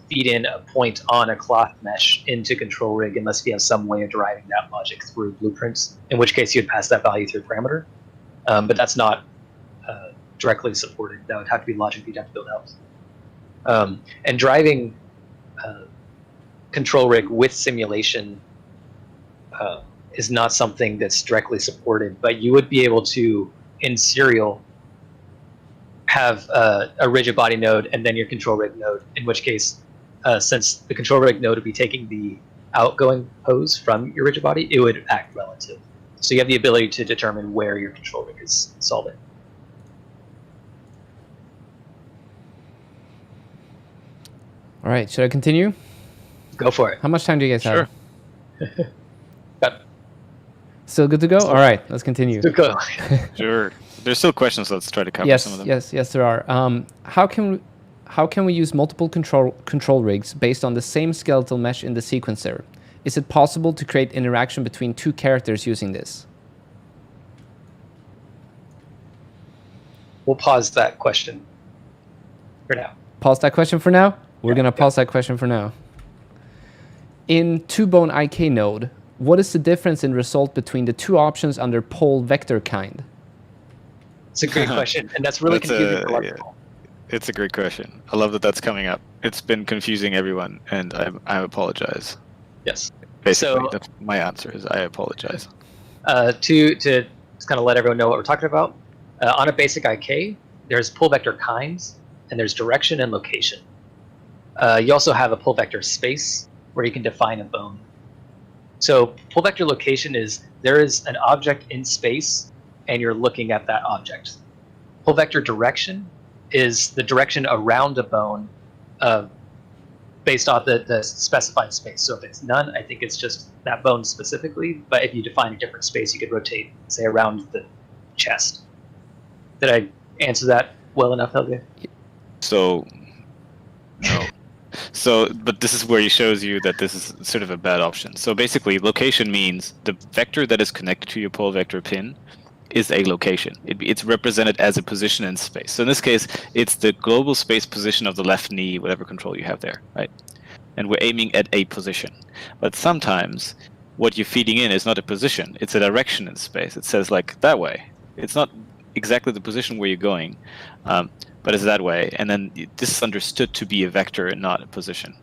[SPEAKER 3] feed in a point on a cloth mesh into control rig unless you have some way of deriving that logic through blueprints, in which case you'd pass that value through a parameter. But that's not directly supported. That would have to be logic you'd have to build out. And driving control rig with simulation is not something that's directly supported, but you would be able to, in serial, have a rigid body node and then your control rig node, in which case, since the control rig node would be taking the outgoing pose from your rigid body, it would act relative. So you have the ability to determine where your control rig is solving.
[SPEAKER 2] All right, should I continue?
[SPEAKER 3] Go for it.
[SPEAKER 2] How much time do you guys have?
[SPEAKER 3] About
[SPEAKER 2] Still good to go? All right, let's continue.
[SPEAKER 3] Good go.
[SPEAKER 4] Sure. There's still questions, so let's try to cover
[SPEAKER 2] Yes,
[SPEAKER 4] some of them.
[SPEAKER 2] yes, there are. How can we use multiple control rigs based on the same skeletal mesh in the sequencer? Is it possible to create interaction between two characters using this?
[SPEAKER 3] We'll pause that question for now.
[SPEAKER 2] Pause that question for now? We're going to pause that question for now. In 2-bone IK node, what is the difference in result between the two options under pole vector kind?
[SPEAKER 3] It's a great question, and that's really confusing for a lot of people.
[SPEAKER 4] It's a great question. I love that that's coming up. It's been confusing everyone, and I apologize.
[SPEAKER 3] Yes.
[SPEAKER 4] Basically,
[SPEAKER 3] So,
[SPEAKER 4] that's my answer is I apologize.
[SPEAKER 3] To just kind of let everyone know what we're talking about, on a basic IK, there's pull vector kinds, and there's direction and location. You also have a pull vector space where you can define a bone. So pull vector location is there is an object in space, and you're looking at that object. Pull vector direction is the direction around a bone based off the specified space. So if it's none, I think it's just that bone specifically. But if you define a different space, you could rotate, say, around the chest. Did I answer that well enough, Helge?
[SPEAKER 4] So, no. So, but this is where he shows you that this is sort of a bad option. So basically, location means the vector that is connected to your pole vector pin is a location. It's represented as a position in space. So in this case, it's the global space position of the left knee, whatever control you have there, right? And we're aiming at a position. But sometimes what you're feeding in is not a position, it's a direction in space. It says like that way. It's not exactly the position where you're going, but it's that way. And then this is understood to be a vector and not a position.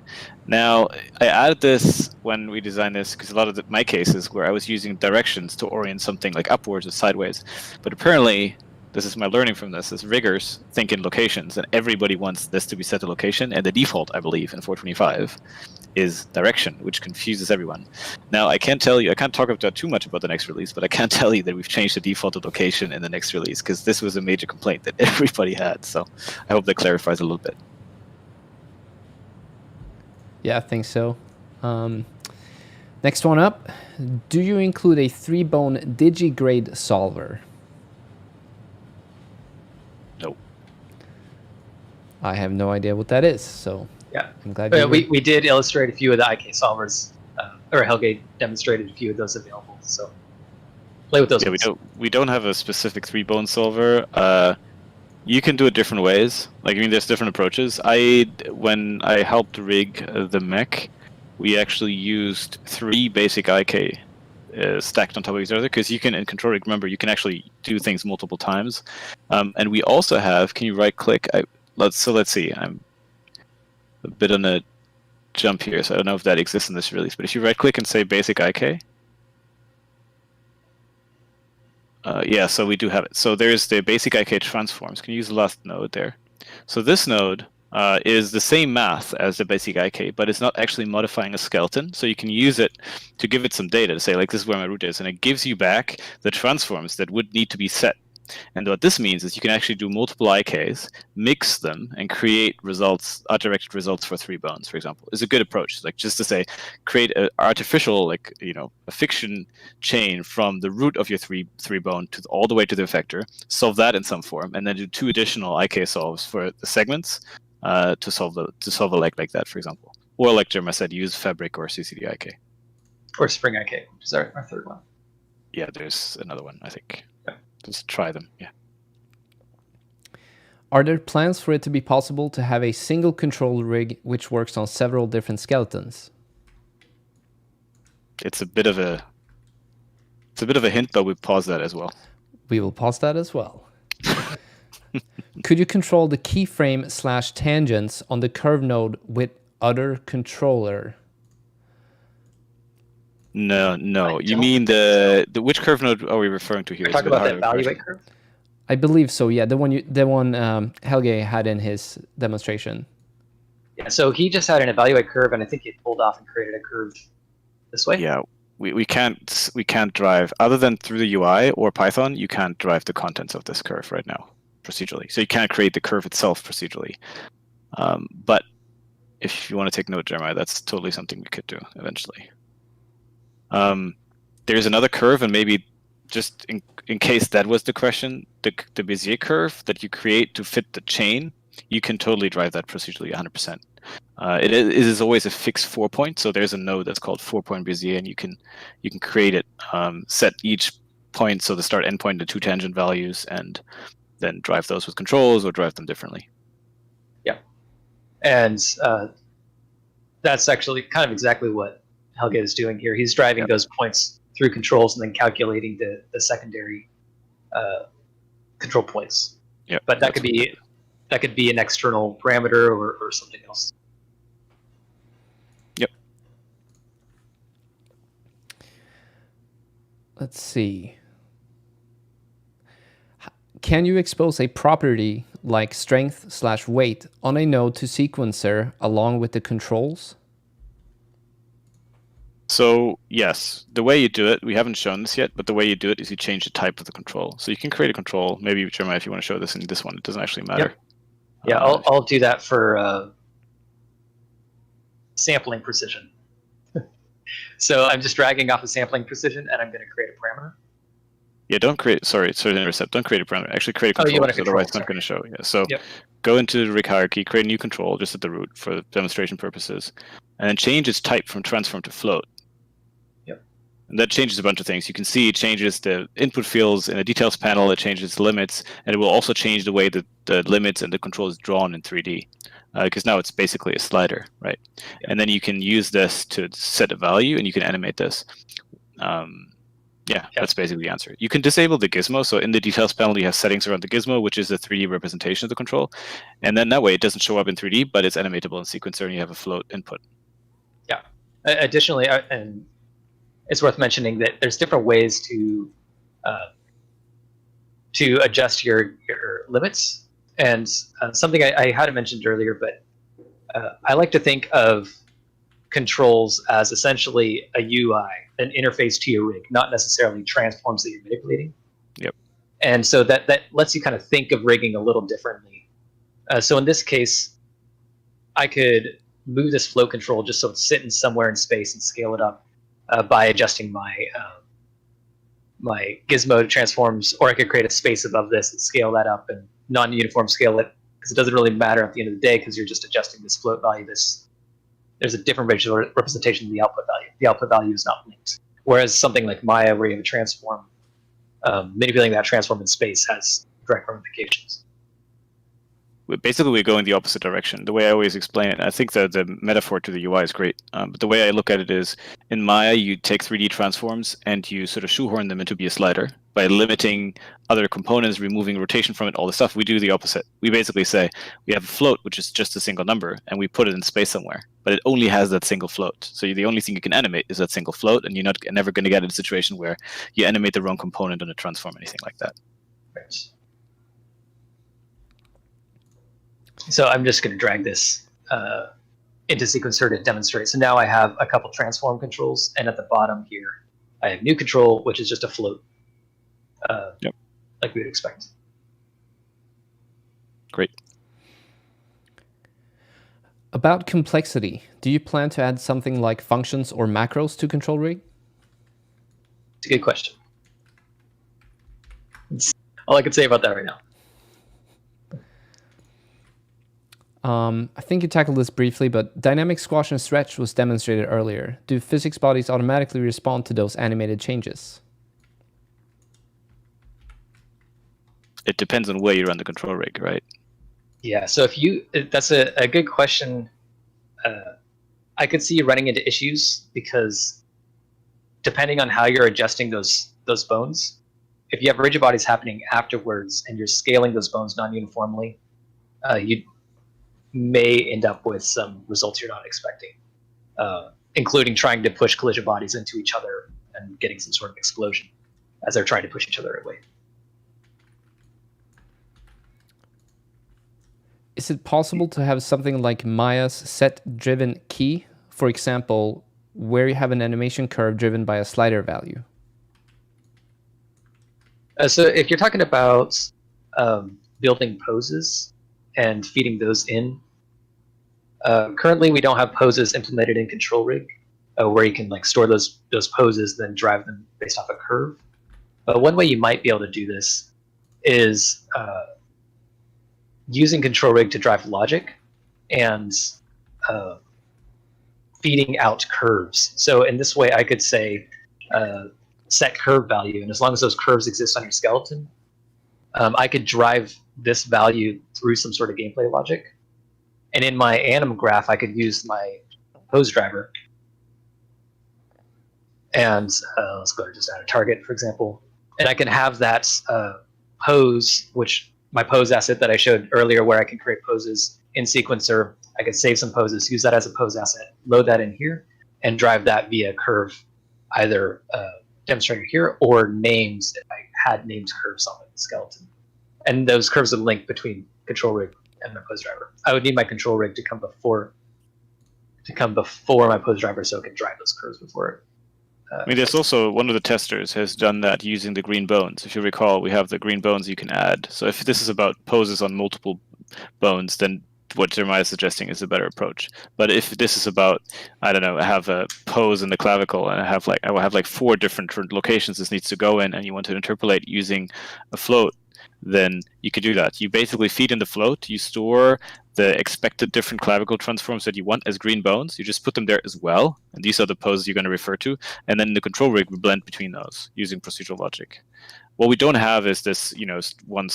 [SPEAKER 4] Now, I added this when we designed this because a lot of my cases where I was using directions to orient something like upwards or sideways. But apparently, this is my learning from this, is riggers think in locations, and everybody wants this to be set to location, and the default, I believe, in 425 is direction, which confuses everyone. Now, I can't talk about too much about the next release, but I can tell you that we've changed the default to location in the next release, because this was a major complaint that everybody had, so I hope that clarifies a little bit.
[SPEAKER 2] Yeah, I think so. Next one up, do you include a 3-bone digigrade solver?
[SPEAKER 4] No.
[SPEAKER 2] I have no idea what that is, so
[SPEAKER 3] yeah,
[SPEAKER 2] I'm glad
[SPEAKER 3] we did illustrate a few of the IK solvers, or Helge demonstrated a few of those available. So play with those.
[SPEAKER 4] Yeah, we don't have a specific 3-bone solver. You can do it different ways. Like, I mean, there's different approaches. When I helped rig the mech, we actually used 3 basic IK stacked on top of each other, because you can, in control rig, remember, you can actually do things multiple times. And we also have, can you right click? Let's see, I'm a bit on a jump here, so I don't know if that exists in this release, but if you right click and say basic IK, yeah, so we do have it. So there's the basic IK transforms. Can you use the last node there? So this node is the same math as the basic IK, but it's not actually modifying a skeleton. So you can use it to give it some data to say, like, this is where my root is, and it gives you back the transforms that would need to be set. And what this means is you can actually do multiple IKs, mix them, and create results, art-directed results for 3 bones, for example. Is a good approach. Like, just to say, create an artificial, like, you know, a fiction chain from the root of your three bone to all the way to the effector, solve that in some form, and then do 2 additional IK solves for the segments to solve a leg like that, for example. Or, like Jeremiah said, use Fabric or CCD IK.
[SPEAKER 3] Or Spring IK, which is our 3rd one.
[SPEAKER 4] Yeah, there's another one, I think.
[SPEAKER 3] Yeah.
[SPEAKER 4] Just try them, yeah.
[SPEAKER 2] Are there plans for it to be possible to have a single control rig which works on several different skeletons?
[SPEAKER 4] It's a bit of a hint, but we pause that as well.
[SPEAKER 2] We will pause that as well. Could you control the keyframe / tangents on the curve node with other controller?
[SPEAKER 4] No. You mean the which curve node are we referring to here?
[SPEAKER 3] Talk about the evaluate curve.
[SPEAKER 2] I believe so. Yeah, the one Helge had in his demonstration.
[SPEAKER 3] Yeah, so he just had an evaluate curve, and I think he pulled off and created a curve this way.
[SPEAKER 4] Yeah, we can't drive, other than through the UI or Python. You can't drive the contents of this curve right now procedurally. So you can't create the curve itself procedurally. But if you want to take note, Jeremiah, that's totally something we could do eventually. there's another curve, and maybe just in case that was the question, the Bezier curve that you create to fit the chain, you can totally drive that procedurally 100%. It is always a fixed 4-point, so there's a node that's called 4-point Bezier, and you can create it, set each point, so the start endpoint to 2 tangent values, and then drive those with controls or drive them differently.
[SPEAKER 3] Yeah, and that's actually kind of exactly what Helge is doing here. He's driving those points through controls and then calculating the secondary control points.
[SPEAKER 4] Yeah,
[SPEAKER 3] but that could be an external parameter or something else.
[SPEAKER 4] Yep.
[SPEAKER 2] Let's see. Can you expose a property like strength/weight on a node to sequencer along with the controls?
[SPEAKER 4] So yes, the way you do it, we haven't shown this yet, but the way you do it is you change the type of the control. So you can create a control. Maybe, Jeremiah, if you want to show this in this one, it doesn't actually matter.
[SPEAKER 3] Yep. Yeah, I'll do that for sampling precision. So I'm just dragging off a sampling precision, and I'm going to create a parameter.
[SPEAKER 4] Yeah, don't create. Sorry to intercept. Don't create a parameter. Actually, create a control.
[SPEAKER 3] You want a control,
[SPEAKER 4] otherwise, it's not going to show. Yeah. So go into the rig hierarchy, create a new control just at the root for demonstration purposes, and then change its type from transform to float. And that changes a bunch of things. You can see it changes the input fields in the details panel. It changes the limits, and it will also change the way that the limits and the control is drawn in 3D, because now it's basically a slider, right? Yeah. And then you can use this to set a value, and you can animate this. That's basically the answer. You can disable the gizmo. So in the details panel, you have settings around the gizmo, which is a 3D representation of the control. And then that way, it doesn't show up in 3D, but it's animatable in sequencer, and you have a float input.
[SPEAKER 3] Yeah. Additionally, and it's worth mentioning that there's different ways to adjust your limits, and something I hadn't mentioned earlier, but I like to think of controls as essentially a UI, an interface to your rig, not necessarily transforms that you're manipulating.
[SPEAKER 4] Yep.
[SPEAKER 3] And so that lets you kind of think of rigging a little differently. So in this case, I could move this flow control just so it's sitting somewhere in space and scale it up by adjusting my my gizmo transforms, or I could create a space above this and scale that up and non-uniform scale it, because it doesn't really matter at the end of the day because you're just adjusting this float value. There's a different visual representation of the output value. The output value is not linked. Whereas something like Maya, where you have a transform, manipulating that transform in space has direct ramifications.
[SPEAKER 4] Basically, we go in the opposite direction. The way I always explain it, I think the metaphor to the UI is great. But the way I look at it is, in Maya, you take 3D transforms and you sort of shoehorn them into be a slider by limiting other components, removing rotation from it, all the stuff. We do the opposite. We basically say we have a float, which is just a single number, and we put it in space somewhere. But it only has that single float. So the only thing you can animate is that single float, and you're never going to get in a situation where you animate the wrong component on a transform, anything like that.
[SPEAKER 3] Right. So I'm just going to drag this into sequencer to demonstrate. So now I have a couple transform controls, and at the bottom here, I have new control, which is just a float, like we would expect.
[SPEAKER 4] Great.
[SPEAKER 2] About complexity, do you plan to add something like functions or macros to control rig?
[SPEAKER 3] It's a good question. That's all I can say about that right now.
[SPEAKER 2] I think you tackled this briefly, but dynamic squash and stretch was demonstrated earlier. Do physics bodies automatically respond to those animated changes?
[SPEAKER 4] It depends on where you run the control rig, right?
[SPEAKER 3] Yeah, so that's a good question. I could see you running into issues because depending on how you're adjusting those bones, if you have rigid bodies happening afterwards and you're scaling those bones non-uniformly, you may end up with some results you're not expecting, including trying to push collision bodies into each other and getting some sort of explosion as they're trying to push each other away.
[SPEAKER 2] Is it possible to have something like Maya's set-driven key, for example, where you have an animation curve driven by a slider value?
[SPEAKER 3] So if you're talking about building poses and feeding those in, currently we don't have poses implemented in control rig. where you can like store those poses, then drive them based off a curve. But one way you might be able to do this is using control rig to drive logic and feeding out curves. So in this way, I could say set curve value, and as long as those curves exist on your skeleton, I could drive this value through some sort of gameplay logic. And in my anim graph, I could use my pose driver. And let's go to just add a target, for example. And I can have that pose, which my pose asset that I showed earlier, where I can create poses in sequencer. I could save some poses, use that as a pose asset, load that in here, and drive that via curve, either demonstrated here or names if I had named curves on the skeleton. And those curves would link between control rig and my pose driver. I would need my control rig to come before my pose driver so it can drive those curves before it.
[SPEAKER 4] I mean, there's also one of the testers has done that using the green bones. If you recall, we have the green bones you can add. So if this is about poses on multiple bones, then what Jeremiah is suggesting is a better approach. But if this is about, I don't know, I have a pose in the clavicle and I will have like 4 different locations this needs to go in, and you want to interpolate using a float, then you could do that. You basically feed in the float, you store the expected different clavicle transforms that you want as green bones, you just put them there as well, and these are the poses you're going to refer to, and then the control rig will blend between those using procedural logic. What we don't have is this, one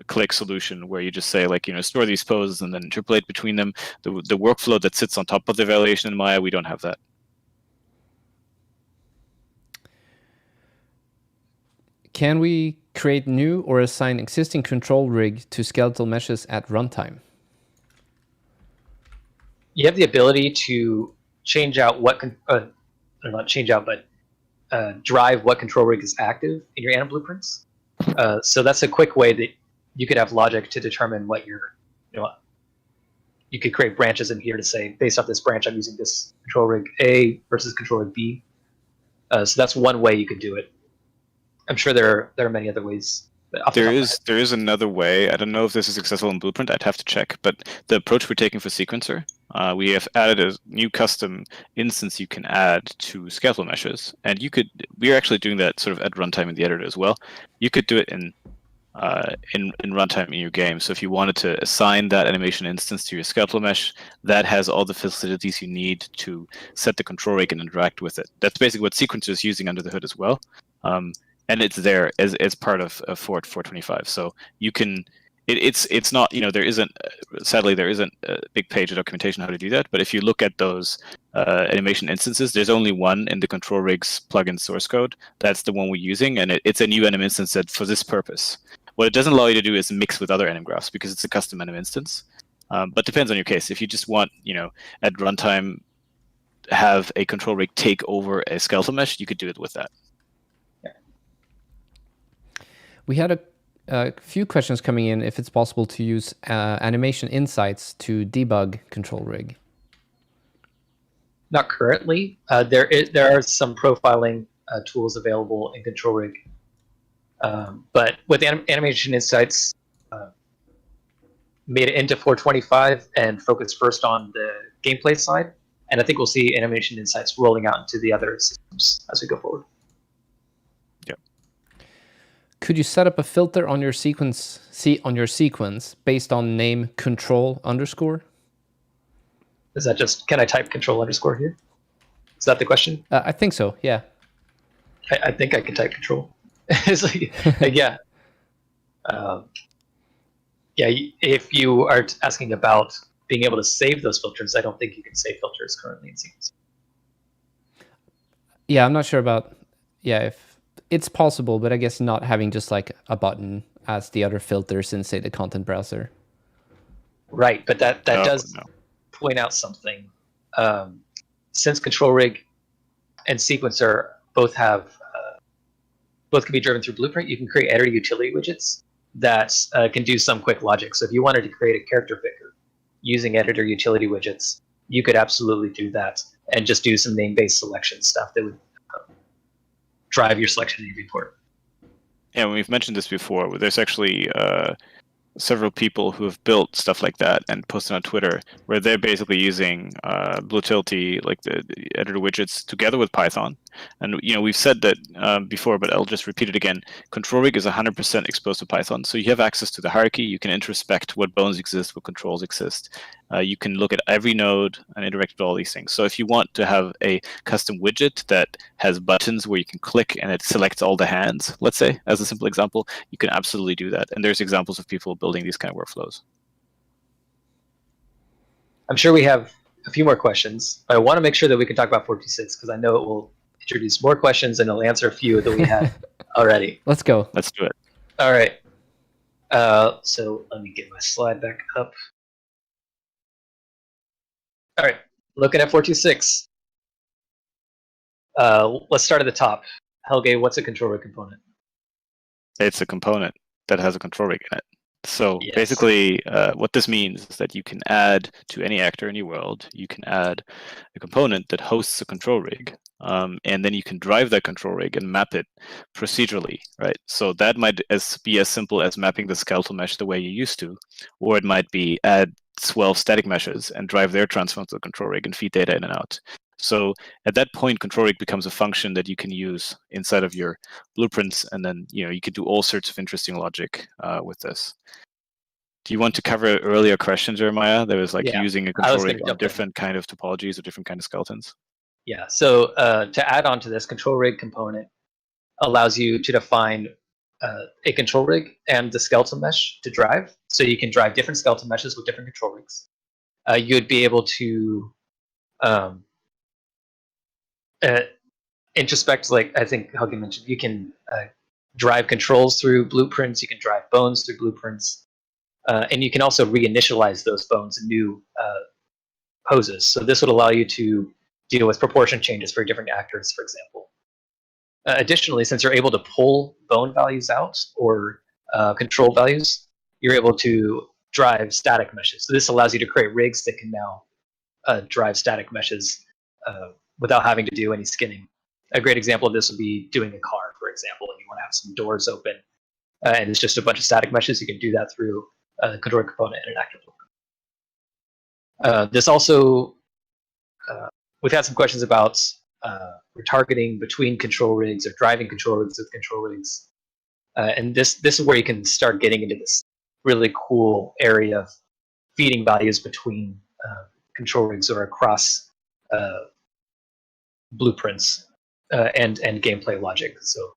[SPEAKER 4] click solution where you just say like, store these poses and then interpolate between them. The workflow that sits on top of the evaluation in Maya, we don't have that.
[SPEAKER 2] Can we create new or assign existing control rig to skeletal meshes at runtime?
[SPEAKER 3] You have the ability to change out drive what control rig is active in your anim blueprints. So that's a quick way that you could have logic to determine what you could create branches in here to say, based off this branch, I'm using this control rig A versus control rig B. So that's one way you could do it. I'm sure there are many other ways.
[SPEAKER 4] There is another way. I don't know if this is successful in Blueprint. I'd have to check. But the approach we're taking for Sequencer, we have added a new custom instance you can add to skeletal meshes, and we're actually doing that sort of at runtime in the editor as well. You could do it in runtime in your game. So if you wanted to assign that animation instance to your skeletal mesh, that has all the facilities you need to set the control rig and interact with it. That's basically what Sequencer is using under the hood as well. And it's there as part of Fort 425. So you can, it's not, sadly there isn't a big page of documentation how to do that. But if you look at those animation instances, there's only one in the control rigs plugin source code. That's the one we're using, and it's a new anim instance that for this purpose. What it doesn't allow you to do is mix with other anim graphs because it's a custom anim instance. But depends on your case. If you just want, at runtime, have a control rig take over a skeletal mesh, you could do it with that.
[SPEAKER 2] We had a few questions coming in if it's possible to use animation insights to debug control rig.
[SPEAKER 3] Not currently. There are some profiling tools available in control rig, but with animation insights, made it into 425 and focused first on the gameplay side, and I think we'll see animation insights rolling out into the other systems as we go forward.
[SPEAKER 2] Could you set up a filter on your sequence based on name control underscore?
[SPEAKER 3] Is that just, can I type control underscore here? Is that the question?
[SPEAKER 2] I think so, yeah.
[SPEAKER 3] I think I can type control. It's like, yeah. If you are asking about being able to save those filters, I don't think you can save filters currently in sequence.
[SPEAKER 2] Yeah, I'm not sure about, if it's possible, but I guess not having just like a button as the other filters in, say, the content browser.
[SPEAKER 3] Right, but that does point out something. Since control rig and sequencer both can be driven through Blueprint, you can create editor utility widgets that can do some quick logic. So if you wanted to create a character picker using editor utility widgets, you could absolutely do that and just do some name-based selection stuff that would drive your selection in your report.
[SPEAKER 4] Yeah, we've mentioned this before. There's actually several people who have built stuff like that and posted on Twitter, where they're basically using Blutility, like the editor widgets, together with Python. And we've said that before, but I'll just repeat it again. Control rig is 100% exposed to Python, so you have access to the hierarchy. You can introspect what bones exist, what controls exist. You can look at every node and interact with all these things. So if you want to have a custom widget that has buttons where you can click and it selects all the hands, let's say, as a simple example, you can absolutely do that. And there's examples of people building these kind of workflows.
[SPEAKER 3] I'm sure we have a few more questions. I want to make sure that we can talk about 426 because I know it will introduce more questions and it'll answer a few that we had already.
[SPEAKER 2] Let's go.
[SPEAKER 4] Let's do it.
[SPEAKER 3] All right. So let me get my slide back up. All right, looking at 426. Let's start at the top. Helge, what's a control rig component?
[SPEAKER 4] It's a component that has a control rig in it. So
[SPEAKER 3] Yes.
[SPEAKER 4] basically, what this means is that you can add to any actor in your world, you can add a component that hosts a control rig, and then you can drive that control rig and map it procedurally, right? So that might be as simple as mapping the skeletal mesh the way you used to, or it might be add 12 static meshes and drive their transform to the control rig and feed data in and out. So at that point, control rig becomes a function that you can use inside of your blueprints, and then you can do all sorts of interesting logic with this. Do you want to cover earlier question, Jeremiah? There was using a control rig on different kind of topologies or different kind of skeletons.
[SPEAKER 3] Yeah. So to add on to this, control rig component allows you to define a control rig and the skeletal mesh to drive. So you can drive different skeletal meshes with different control rigs. You'd be able to introspect, like I think Helge mentioned, you can drive controls through blueprints, you can drive bones through blueprints, and you can also reinitialize those bones in new poses. So this would allow you to deal with proportion changes for different actors, for example. Additionally, since you're able to pull bone values out or control values, you're able to drive static meshes. So this allows you to create rigs that can now drive static meshes without having to do any skinning. A great example of this would be doing a car, for example, and you want to have some doors open, and it's just a bunch of static meshes. You can do that through a control component and an actor blueprint. This also, we've had some questions about retargeting between control rigs or driving control rigs with control rigs, and this is where you can start getting into this really cool area of feeding values between control rigs or across blueprints and gameplay logic. So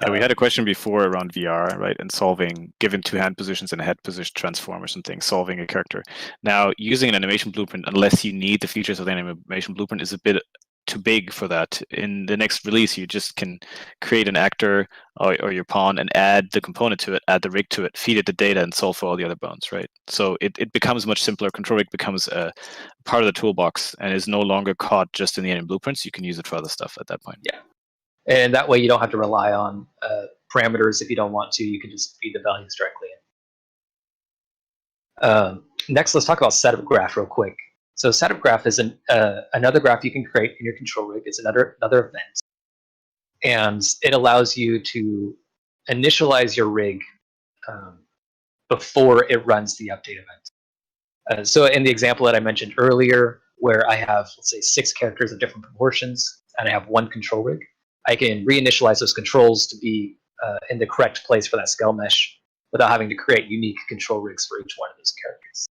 [SPEAKER 4] yeah, we had a question before around VR, right, and solving given two hand positions and a head position transform or something, solving a character. Now, using an animation blueprint, unless you need the features of the animation blueprint, is a bit too big for that. In the next release, you just can create an actor or your pawn and add the component to it, add the rig to it, feed it the data, and solve for all the other bones, right? So it becomes much simpler. Control rig becomes a part of the toolbox and is no longer caught just in the anim blueprints. You can use it for other stuff at that point.
[SPEAKER 3] Yeah, and that way you don't have to rely on parameters if you don't want to. You can just feed the values directly in. Next, let's talk about setup graph real quick. So setup graph is another graph you can create in your control rig. It's another event, and it allows you to initialize your rig before it runs the update event. So in the example that I mentioned earlier, where I have, let's say, 6 characters of different proportions, and I have one control rig, I can reinitialize those controls to be in the correct place for that scale mesh without having to create unique control rigs for each one of those characters.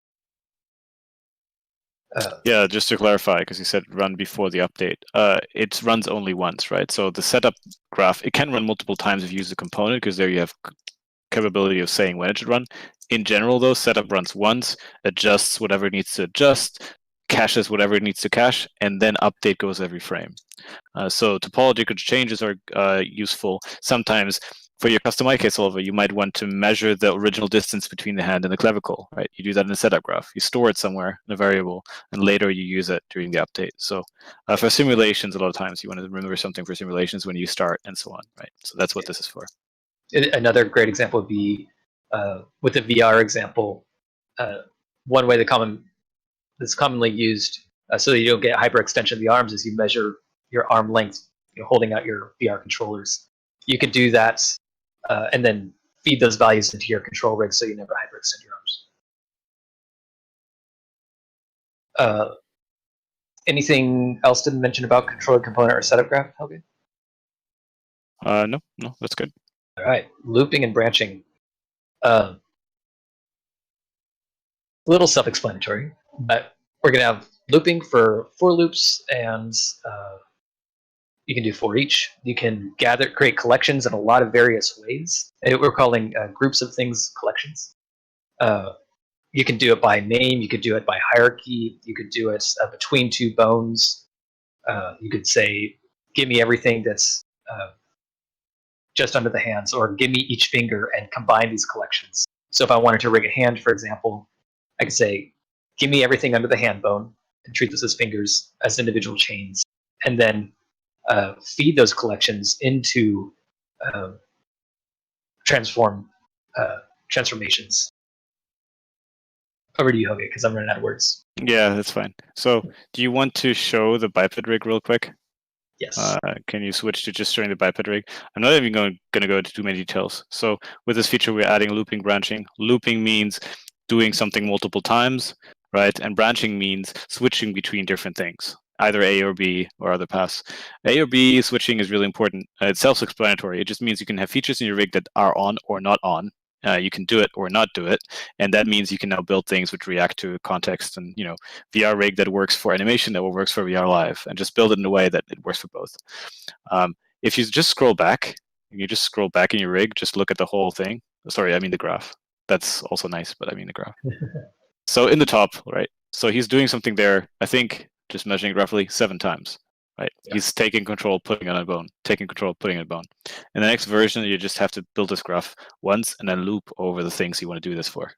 [SPEAKER 4] Yeah, just to clarify, because you said run before the update, it runs only once, right? So the setup graph, it can run multiple times if you use the component, because there you have capability of saying when it should run. In general, though, setup runs once, adjusts whatever it needs to adjust, caches whatever it needs to cache, and then update goes every frame. So topological changes are useful. Sometimes for your custom IK solver, you might want to measure the original distance between the hand and the clavicle, right? You do that in a setup graph. You store it somewhere in a variable, and later you use it during the update. So for simulations, a lot of times you want to remember something for simulations when you start and so on, right? So that's what this is for.
[SPEAKER 3] Another great example would be with the VR example. One way that's commonly used so that you don't get hyperextension of the arms is you measure your arm length, holding out your VR controllers. You could do that and then feed those values into your control rig so you never hyperextend your arms. Anything else to mention about controller component or setup graph, Helge?
[SPEAKER 4] No, that's good.
[SPEAKER 3] All right, looping and branching. A little self-explanatory, but we're going to have looping for loops, and you can do for each. You can create collections in a lot of various ways. We're calling groups of things collections. You can do it by name. You could do it by hierarchy. You could do it between two bones. You could say, give me everything that's just under the hands, or give me each finger and combine these collections. So if I wanted to rig a hand, for example, I could say, give me everything under the hand bone and treat those as fingers, as individual chains, and then feed those collections into transformations. Over to you, Hoge, because I'm running out of words.
[SPEAKER 4] Yeah, that's fine. So do you want to show the biped rig real quick?
[SPEAKER 3] Yes.
[SPEAKER 4] Can you switch to just showing the biped rig? I'm not even going to go into too many details. So with this feature, we're adding looping branching. Looping means doing something multiple times, right? And branching means switching between different things, either A or B or other paths. A or B switching is really important. It's self-explanatory. It just means you can have features in your rig that are on or not on. You can do it or not do it, and that means you can now build things which react to context. And VR rig that works for animation that will works for VR live, and just build it in a way that it works for both. If you just scroll back, in your rig, just look at the whole thing. Sorry, I mean the graph. That's also nice, but I mean the graph. So in the top, right? So he's doing something there. I think just measuring roughly 7 times. Right, yeah. He's taking control, putting on a bone, taking control, putting on a bone. In the next version, you just have to build this graph once and then loop over the things you want to do this for.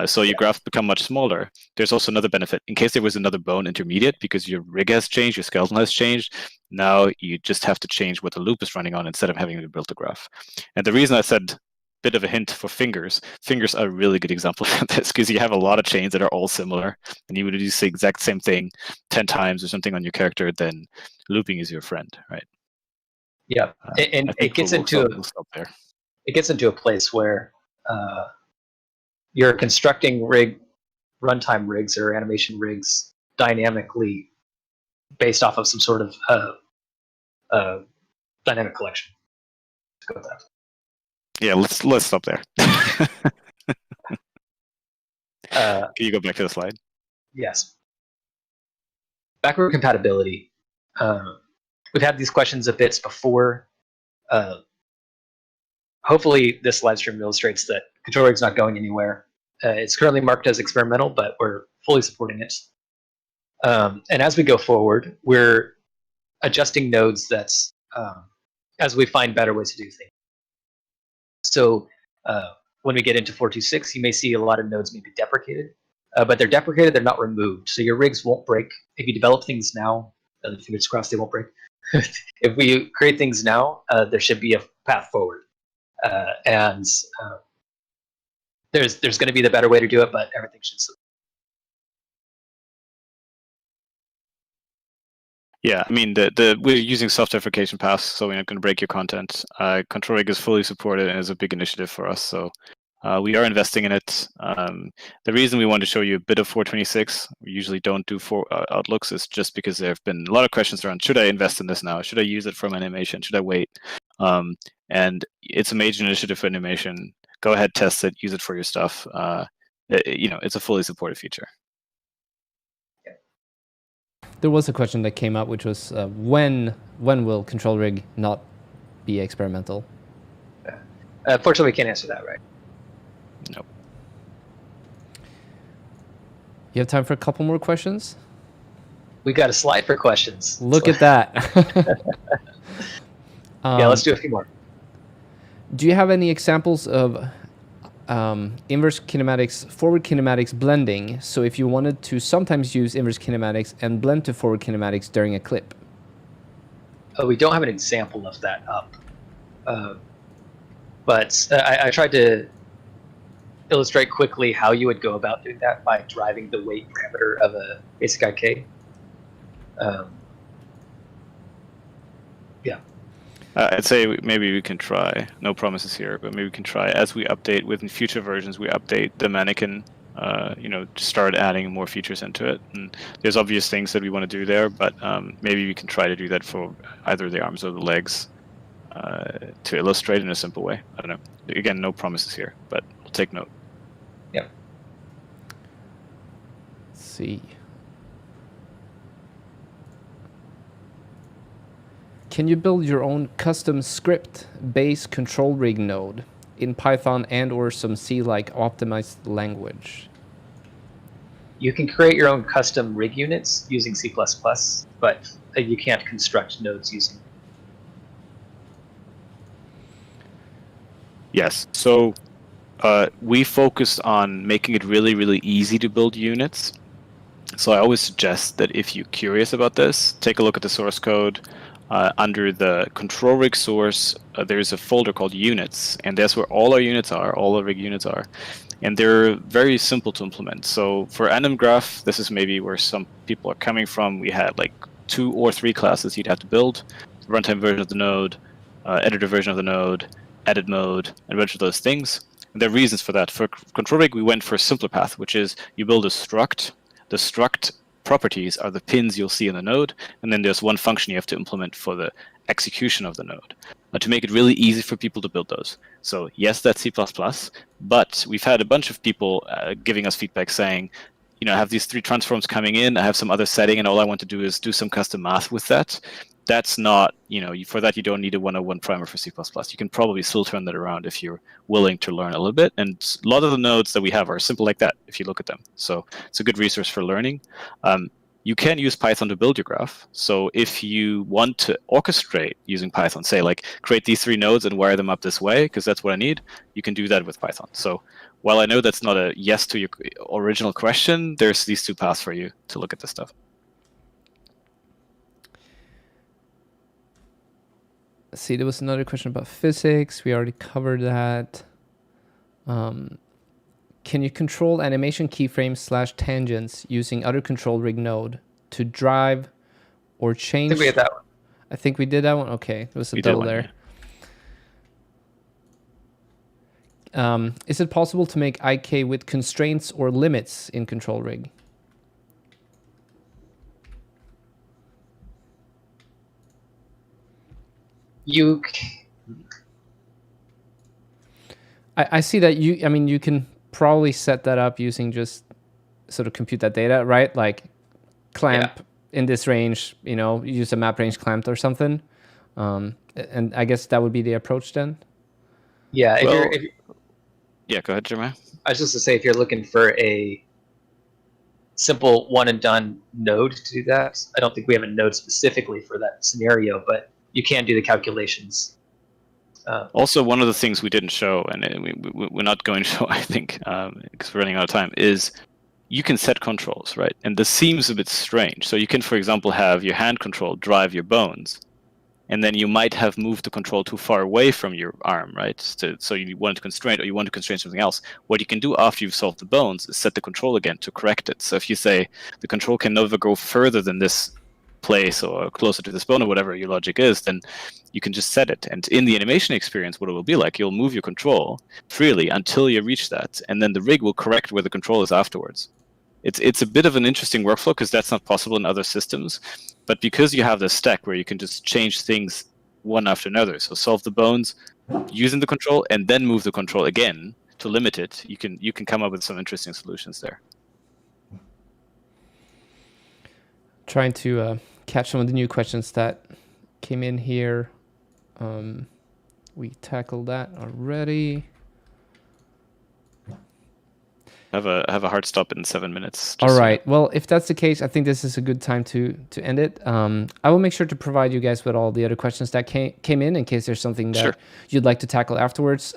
[SPEAKER 4] So your graphs become much smaller. There's also another benefit. In case there was another bone intermediate, because your rig has changed, your skeleton has changed, now you just have to change what the loop is running on instead of having to build the graph. And the reason I said bit of a hint for fingers are a really good example of this, because you have a lot of chains that are all similar, and you would do the exact same thing 10 times or something on your character, then looping is your friend, right?
[SPEAKER 3] Yeah, and it gets into a place where you're constructing runtime rigs or animation rigs dynamically based off of some sort of dynamic collection. Let's go with that.
[SPEAKER 4] Yeah, let's stop there. Can you go back to the slide?
[SPEAKER 3] Yes. Backward compatibility. We've had these questions of bits before. Hopefully this live stream illustrates that control rig's not going anywhere. It's currently marked as experimental, but we're fully supporting it. And as we go forward, we're adjusting nodes as we find better ways to do things. So when we get into 426, you may see a lot of nodes may be deprecated, but they're deprecated, they're not removed. So your rigs won't break. If you develop things now, fingers crossed they won't break. If we create things now, there should be a path forward. And there's going to be the better way to do it, but everything should still.
[SPEAKER 4] Yeah, I mean, we're using self-deprecation paths, so we're not going to break your content. Control rig is fully supported and is a big initiative for us, so we are investing in it. The reason we want to show you a bit of 426, we usually don't do outlooks, is just because there have been a lot of questions around, should I invest in this now? Should I use it from animation? Should I wait? And it's a major initiative for animation. Go ahead, test it, use it for your stuff. It's a fully supported feature.
[SPEAKER 2] There was a question that came up, which was when will control rig not be experimental?
[SPEAKER 3] Unfortunately, we can't answer that, right?
[SPEAKER 4] Nope.
[SPEAKER 2] You have time for a couple more questions?
[SPEAKER 3] We got a slide for questions.
[SPEAKER 2] Look at that.
[SPEAKER 3] Yeah, let's do a few more.
[SPEAKER 2] Do you have any examples of inverse kinematics, forward kinematics blending? So if you wanted to sometimes use inverse kinematics and blend to forward kinematics during a clip.
[SPEAKER 3] We don't have an example of that up. But I tried to illustrate quickly how you would go about doing that by driving the weight parameter of a basic IK. Yeah.
[SPEAKER 4] I'd say maybe we can try. No promises here, but maybe we can try as we update within future versions. We update the mannequin. To start adding more features into it. And there's obvious things that we want to do there, but maybe we can try to do that for either the arms or the legs to illustrate in a simple way. I don't know. Again, no promises here, but we'll take note.
[SPEAKER 3] Yeah.
[SPEAKER 2] Let's see. Can you build your own custom script-based control rig node in Python and/or some C-like optimized language?
[SPEAKER 3] You can create your own custom rig units using C++, but you can't construct nodes using.
[SPEAKER 4] Yes. So we focused on making it really, really easy to build units. So I always suggest that if you're curious about this, take a look at the source code. Under the control rig source, there's a folder called units, and that's where all our units are, all our rig units are. And they're very simple to implement. So for anim graph, this is maybe where some people are coming from. We had like 2 or 3 classes you'd have to build: runtime version of the node, editor version of the node, edit mode, and a bunch of those things. And there are reasons for that. For control rig, we went for a simpler path, which is you build a struct. The struct properties are the pins you'll see in the node, and then there's one function you have to implement for the execution of the node to make it really easy for people to build those. So yes, that's C++, but we've had a bunch of people giving us feedback saying, I have these 3 transforms coming in, I have some other setting, and all I want to do is do some custom math with that. That's not, for that you don't need a 101 primer for C++. You can probably still turn that around if you're willing to learn a little bit. And a lot of the nodes that we have are simple like that if you look at them. So it's a good resource for learning. You can use Python to build your graph. So if you want to orchestrate using Python, say like create these 3 nodes and wire them up this way, because that's what I need, you can do that with Python. So while I know that's not a yes to your original question, there's these 2 paths for you to look at this stuff.
[SPEAKER 2] Let's see, there was another question about physics. We already covered that. Can you control animation keyframes / tangents using other control rig node to drive or change?
[SPEAKER 3] I think we had that one.
[SPEAKER 2] I think we did that one. Okay, there was a double there. Yeah. Is it possible to make IK with constraints or limits in control rig? I see that you can probably set that up using just sort of compute that data, right? Like clamp in this range, use a map range clamped or something. And I guess that would be the approach then.
[SPEAKER 3] Yeah.
[SPEAKER 4] Yeah, go ahead, Jeremiah.
[SPEAKER 3] I was just to say, if you're looking for a simple one and done node to do that, I don't think we have a node specifically for that scenario, but you can do the calculations.
[SPEAKER 4] Also, one of the things we didn't show, and we're not going to show, I think, because we're running out of time, is you can set controls, right? And this seems a bit strange. So you can, for example, have your hand control drive your bones, and then you might have moved the control too far away from your arm, right? So you want to constrain, or you want to constrain something else. What you can do after you've solved the bones is set the control again to correct it. So if you say the control can never go further than this place or closer to this bone or whatever your logic is, then you can just set it. And in the animation experience, what it will be like, you'll move your control freely until you reach that, and then the rig will correct where the control is afterwards. It's a bit of an interesting workflow because that's not possible in other systems, but because you have this stack where you can just change things one after another, so solve the bones using the control and then move the control again to limit it, you can come up with some interesting solutions there.
[SPEAKER 2] Trying to catch some of the new questions that came in here. We tackled that already.
[SPEAKER 4] I have a hard stop in 7 minutes.
[SPEAKER 2] All right. Well, if that's the case, I think this is a good time to end it. I will make sure to provide you guys with all the other questions that came in case there's something that you'd like to tackle afterwards.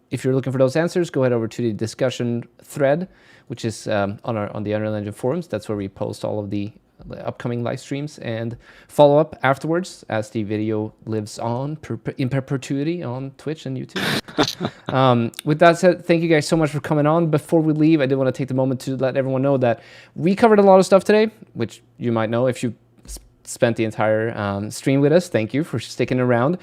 [SPEAKER 2] If you're looking for those answers, go ahead over to the discussion thread, which is on the Unreal Engine forums. That's where we post all of the upcoming live streams and follow up afterwards as the video lives on in perpetuity on Twitch and YouTube. With that said, thank you guys so much for coming on. Before we leave, I did want to take the moment to let everyone know that we covered a lot of stuff today, which you might know if you spent the entire stream with us. Thank you for sticking around.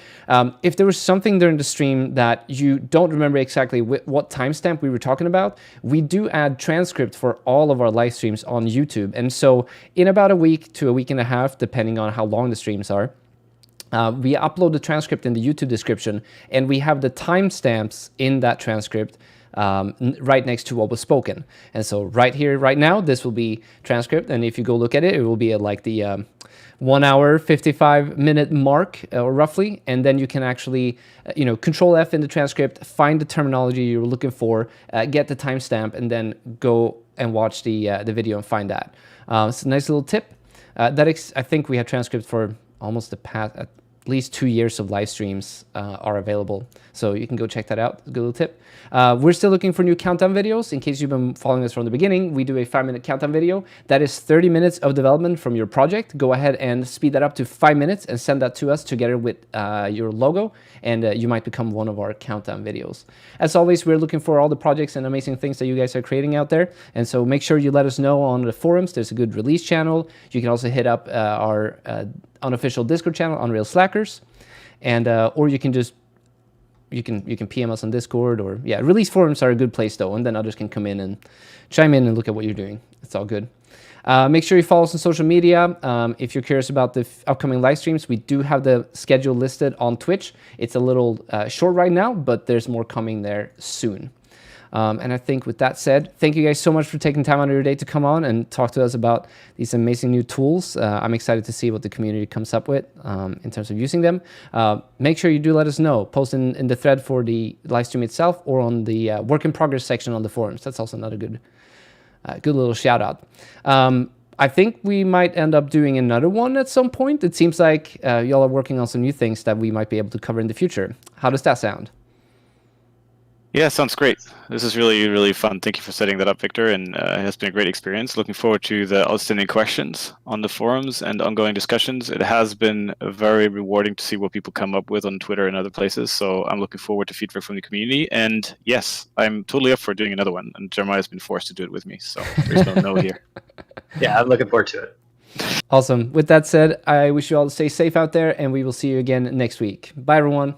[SPEAKER 2] If there was something during the stream that you don't remember exactly what timestamp we were talking about, we do add transcript for all of our live streams on YouTube. And so in about a week to a week and a half, depending on how long the streams are, we upload the transcript in the YouTube description, and we have the timestamps in that transcript right next to what was spoken. And so right here, right now, this will be transcript. And if you go look at it, it will be at like the 1 hour, 55-minute mark, or roughly. And then you can actually, Control F in the transcript, find the terminology you're looking for, get the timestamp, and then go and watch the video and find that. It's a nice little tip. I think we have transcript for almost the past, at least 2 years of live streams are available. So you can go check that out. Good little tip. We're still looking for new countdown videos. In case you've been following us from the beginning, we do a 5-minute countdown video. That is 30 minutes of development from your project. Go ahead and speed that up to 5 minutes and send that to us together with your logo, and you might become one of our countdown videos. As always, we're looking for all the projects and amazing things that you guys are creating out there. And so make sure you let us know on the forums. There's a good release channel. You can also hit up our unofficial Discord channel, Unreal Slackers, and or you can just you can PM us on Discord, or release forums are a good place though, and then others can come in and chime in and look at what you're doing. It's all good. Make sure you follow us on social media. If you're curious about the upcoming live streams, we do have the schedule listed on Twitch. It's a little short right now, but there's more coming there soon. And I think with that said, thank you guys so much for taking time out of your day to come on and talk to us about these amazing new tools. I'm excited to see what the community comes up with in terms of using them. Make sure you do let us know. Post in the thread for the live stream itself, or on the work in progress section on the forums. That's also another good little shout out. I think we might end up doing another one at some point. It seems like y'all are working on some new things that we might be able to cover in the future. How does that sound?
[SPEAKER 4] Yeah, sounds great. This is really, really fun. Thank you for setting that up, Victor, and it has been a great experience. Looking forward to the outstanding questions on the forums and ongoing discussions. It has been very rewarding to see what people come up with on Twitter and other places, so I'm looking forward to feedback from the community. And yes, I'm totally up for doing another one, and Jeremiah's been forced to do it with me, so there's no here.
[SPEAKER 3] Yeah, I'm looking forward to it.
[SPEAKER 2] Awesome. With that said, I wish you all to stay safe out there, and we will see you again next week. Bye, everyone.